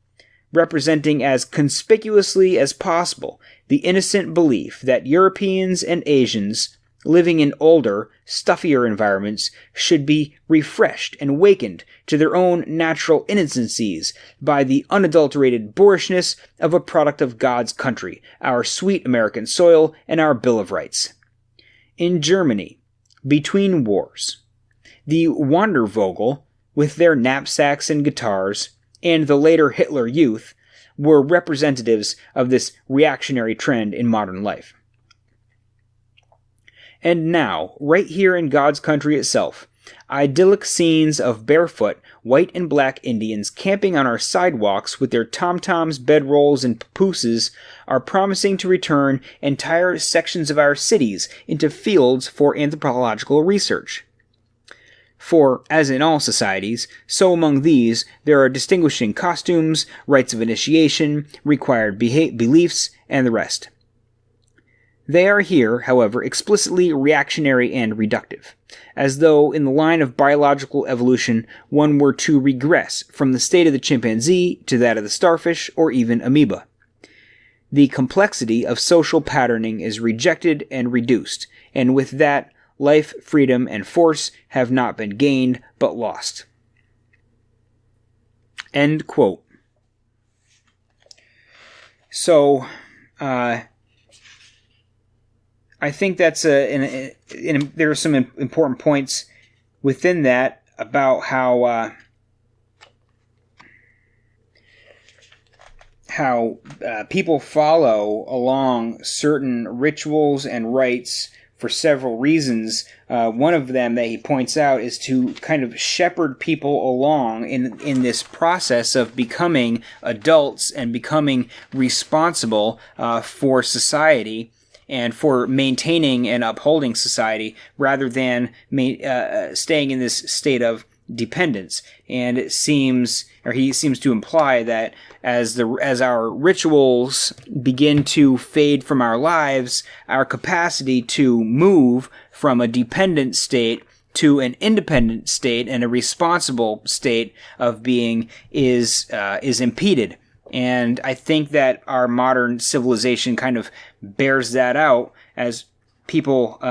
representing as conspicuously as possible the innocent belief that Europeans and Asians living in older, stuffier environments should be refreshed and wakened to their own natural innocencies by the unadulterated boorishness of a product of God's country, our sweet American soil, and our Bill of Rights. In Germany, between wars, the Wandervogel, with their knapsacks and guitars, and the later Hitler Youth, were representatives of this reactionary trend in modern life. And now, right here in God's country itself, Idyllic scenes of barefoot, white and black Indians camping on our sidewalks with their tom-toms, bedrolls, and papooses are promising to return entire sections of our cities into fields for anthropological research. For, as in all societies, so among these, there are distinguishing costumes, rites of initiation, required beliefs, and the rest. They are here, however, explicitly reactionary and reductive, as though in the line of biological evolution one were to regress from the state of the chimpanzee to that of the starfish or even amoeba. The complexity of social patterning is rejected and reduced, and with that, life, freedom, and force have not been gained, but lost. End quote. So, I think that's there are some important points within that about how people follow along certain rituals and rites for several reasons. One of them that he points out is to kind of shepherd people along in this process of becoming adults and becoming responsible for society and for maintaining and upholding society rather than staying in this state of dependence. And he seems to imply that as our rituals begin to fade from our lives, our capacity to move from a dependent state to an independent state and a responsible state of being is impeded. And I think that our modern civilization kind of bears that out as people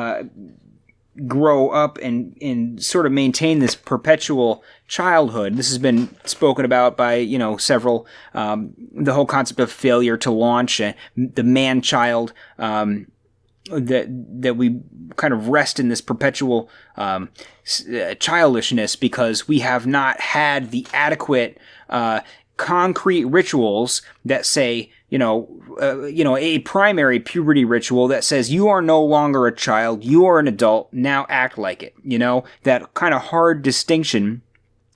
grow up and sort of maintain this perpetual childhood. This has been spoken about by, several, the whole concept of failure to launch, the man-child, that we kind of rest in this perpetual childishness because we have not had the adequate concrete rituals that say, a primary puberty ritual that says you are no longer a child, you are an adult, now act like it. That kind of hard distinction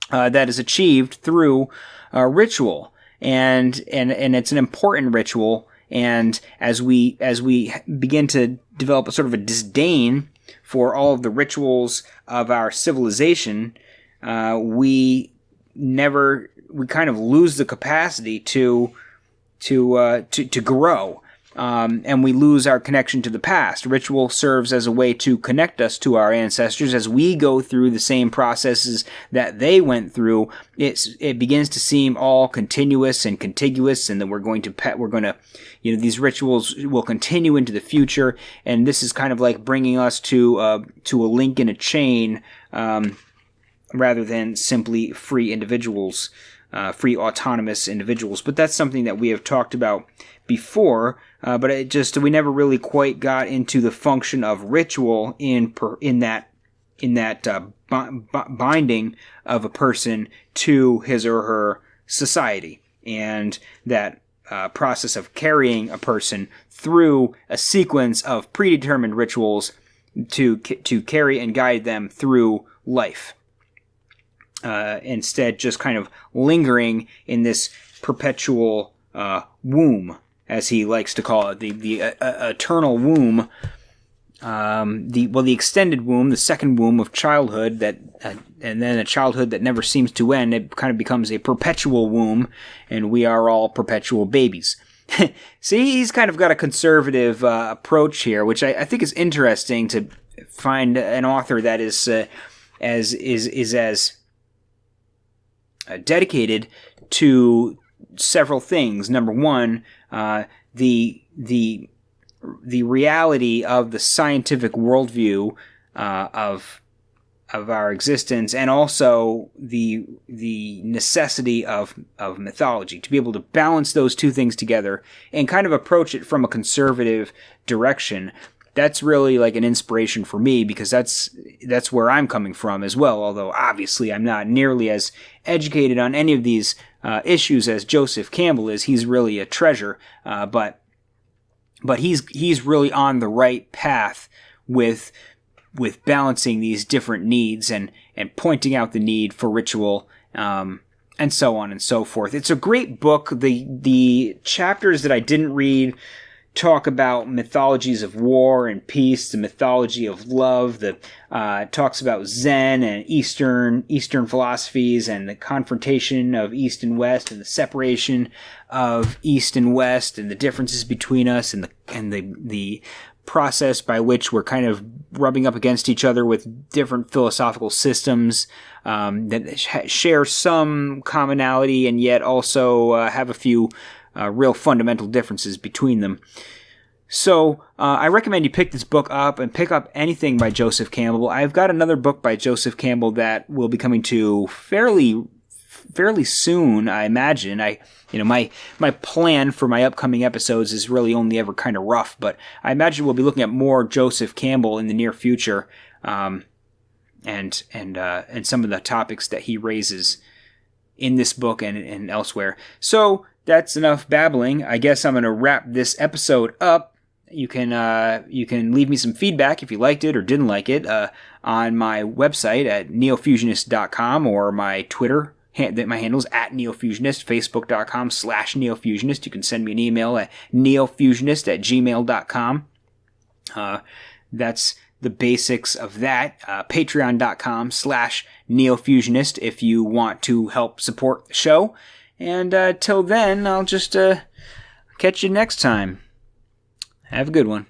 that is achieved through ritual, and it's an important ritual. And as we begin to develop a sort of a disdain for all of the rituals of our civilization, we kind of lose the capacity to grow, and we lose our connection to the past. Ritual serves as a way to connect us to our ancestors as we go through the same processes that they went through. It begins to seem all continuous and contiguous, and that these rituals will continue into the future, and this is kind of like bringing us to a link in a chain, rather than simply free individuals. Free autonomous individuals. But that's something that we have talked about before, but we never really quite got into the function of ritual in that binding of a person to his or her society, and that process of carrying a person through a sequence of predetermined rituals to carry and guide them through life. Instead, just kind of lingering in this perpetual womb, as he likes to call it, the eternal womb, the extended womb, the second womb of childhood, and then a childhood that never seems to end. It kind of becomes a perpetual womb, and we are all perpetual babies. See, he's kind of got a conservative approach here, which I think is interesting to find an author that is as dedicated to several things. Number one, the reality of the scientific worldview of our existence, and also the necessity of mythology, to be able to balance those two things together and kind of approach it from a conservative direction. That's really like an inspiration for me, because that's where I'm coming from as well. Although obviously I'm not nearly as educated on any of these issues as Joseph Campbell is. He's really a treasure, but he's really on the right path with balancing these different needs and pointing out the need for ritual, and so on and so forth. It's a great book. The chapters that I didn't read talk about mythologies of war and peace, the mythology of love, the talks about Zen and Eastern philosophies, and the confrontation of East and West, and the separation of East and West, and the differences between us, and the process by which we're kind of rubbing up against each other with different philosophical systems that share some commonality and yet also have a few real fundamental differences between them. So I recommend you pick this book up and pick up anything by Joseph Campbell. I've got another book by Joseph Campbell that will be coming to fairly soon, I imagine. My plan for my upcoming episodes is really only ever kind of rough, but I imagine we'll be looking at more Joseph Campbell in the near future, and some of the topics that he raises in this book and elsewhere. So that's enough babbling. I guess I'm going to wrap this episode up. You can leave me some feedback if you liked it or didn't like it on my website at neofusionist.com, or my Twitter. My handle is at neofusionist, facebook.com/neofusionist. You can send me an email at neofusionist@gmail.com. That's the basics of that. Patreon.com/neofusionist if you want to help support the show. And till then, I'll just catch you next time. Have a good one.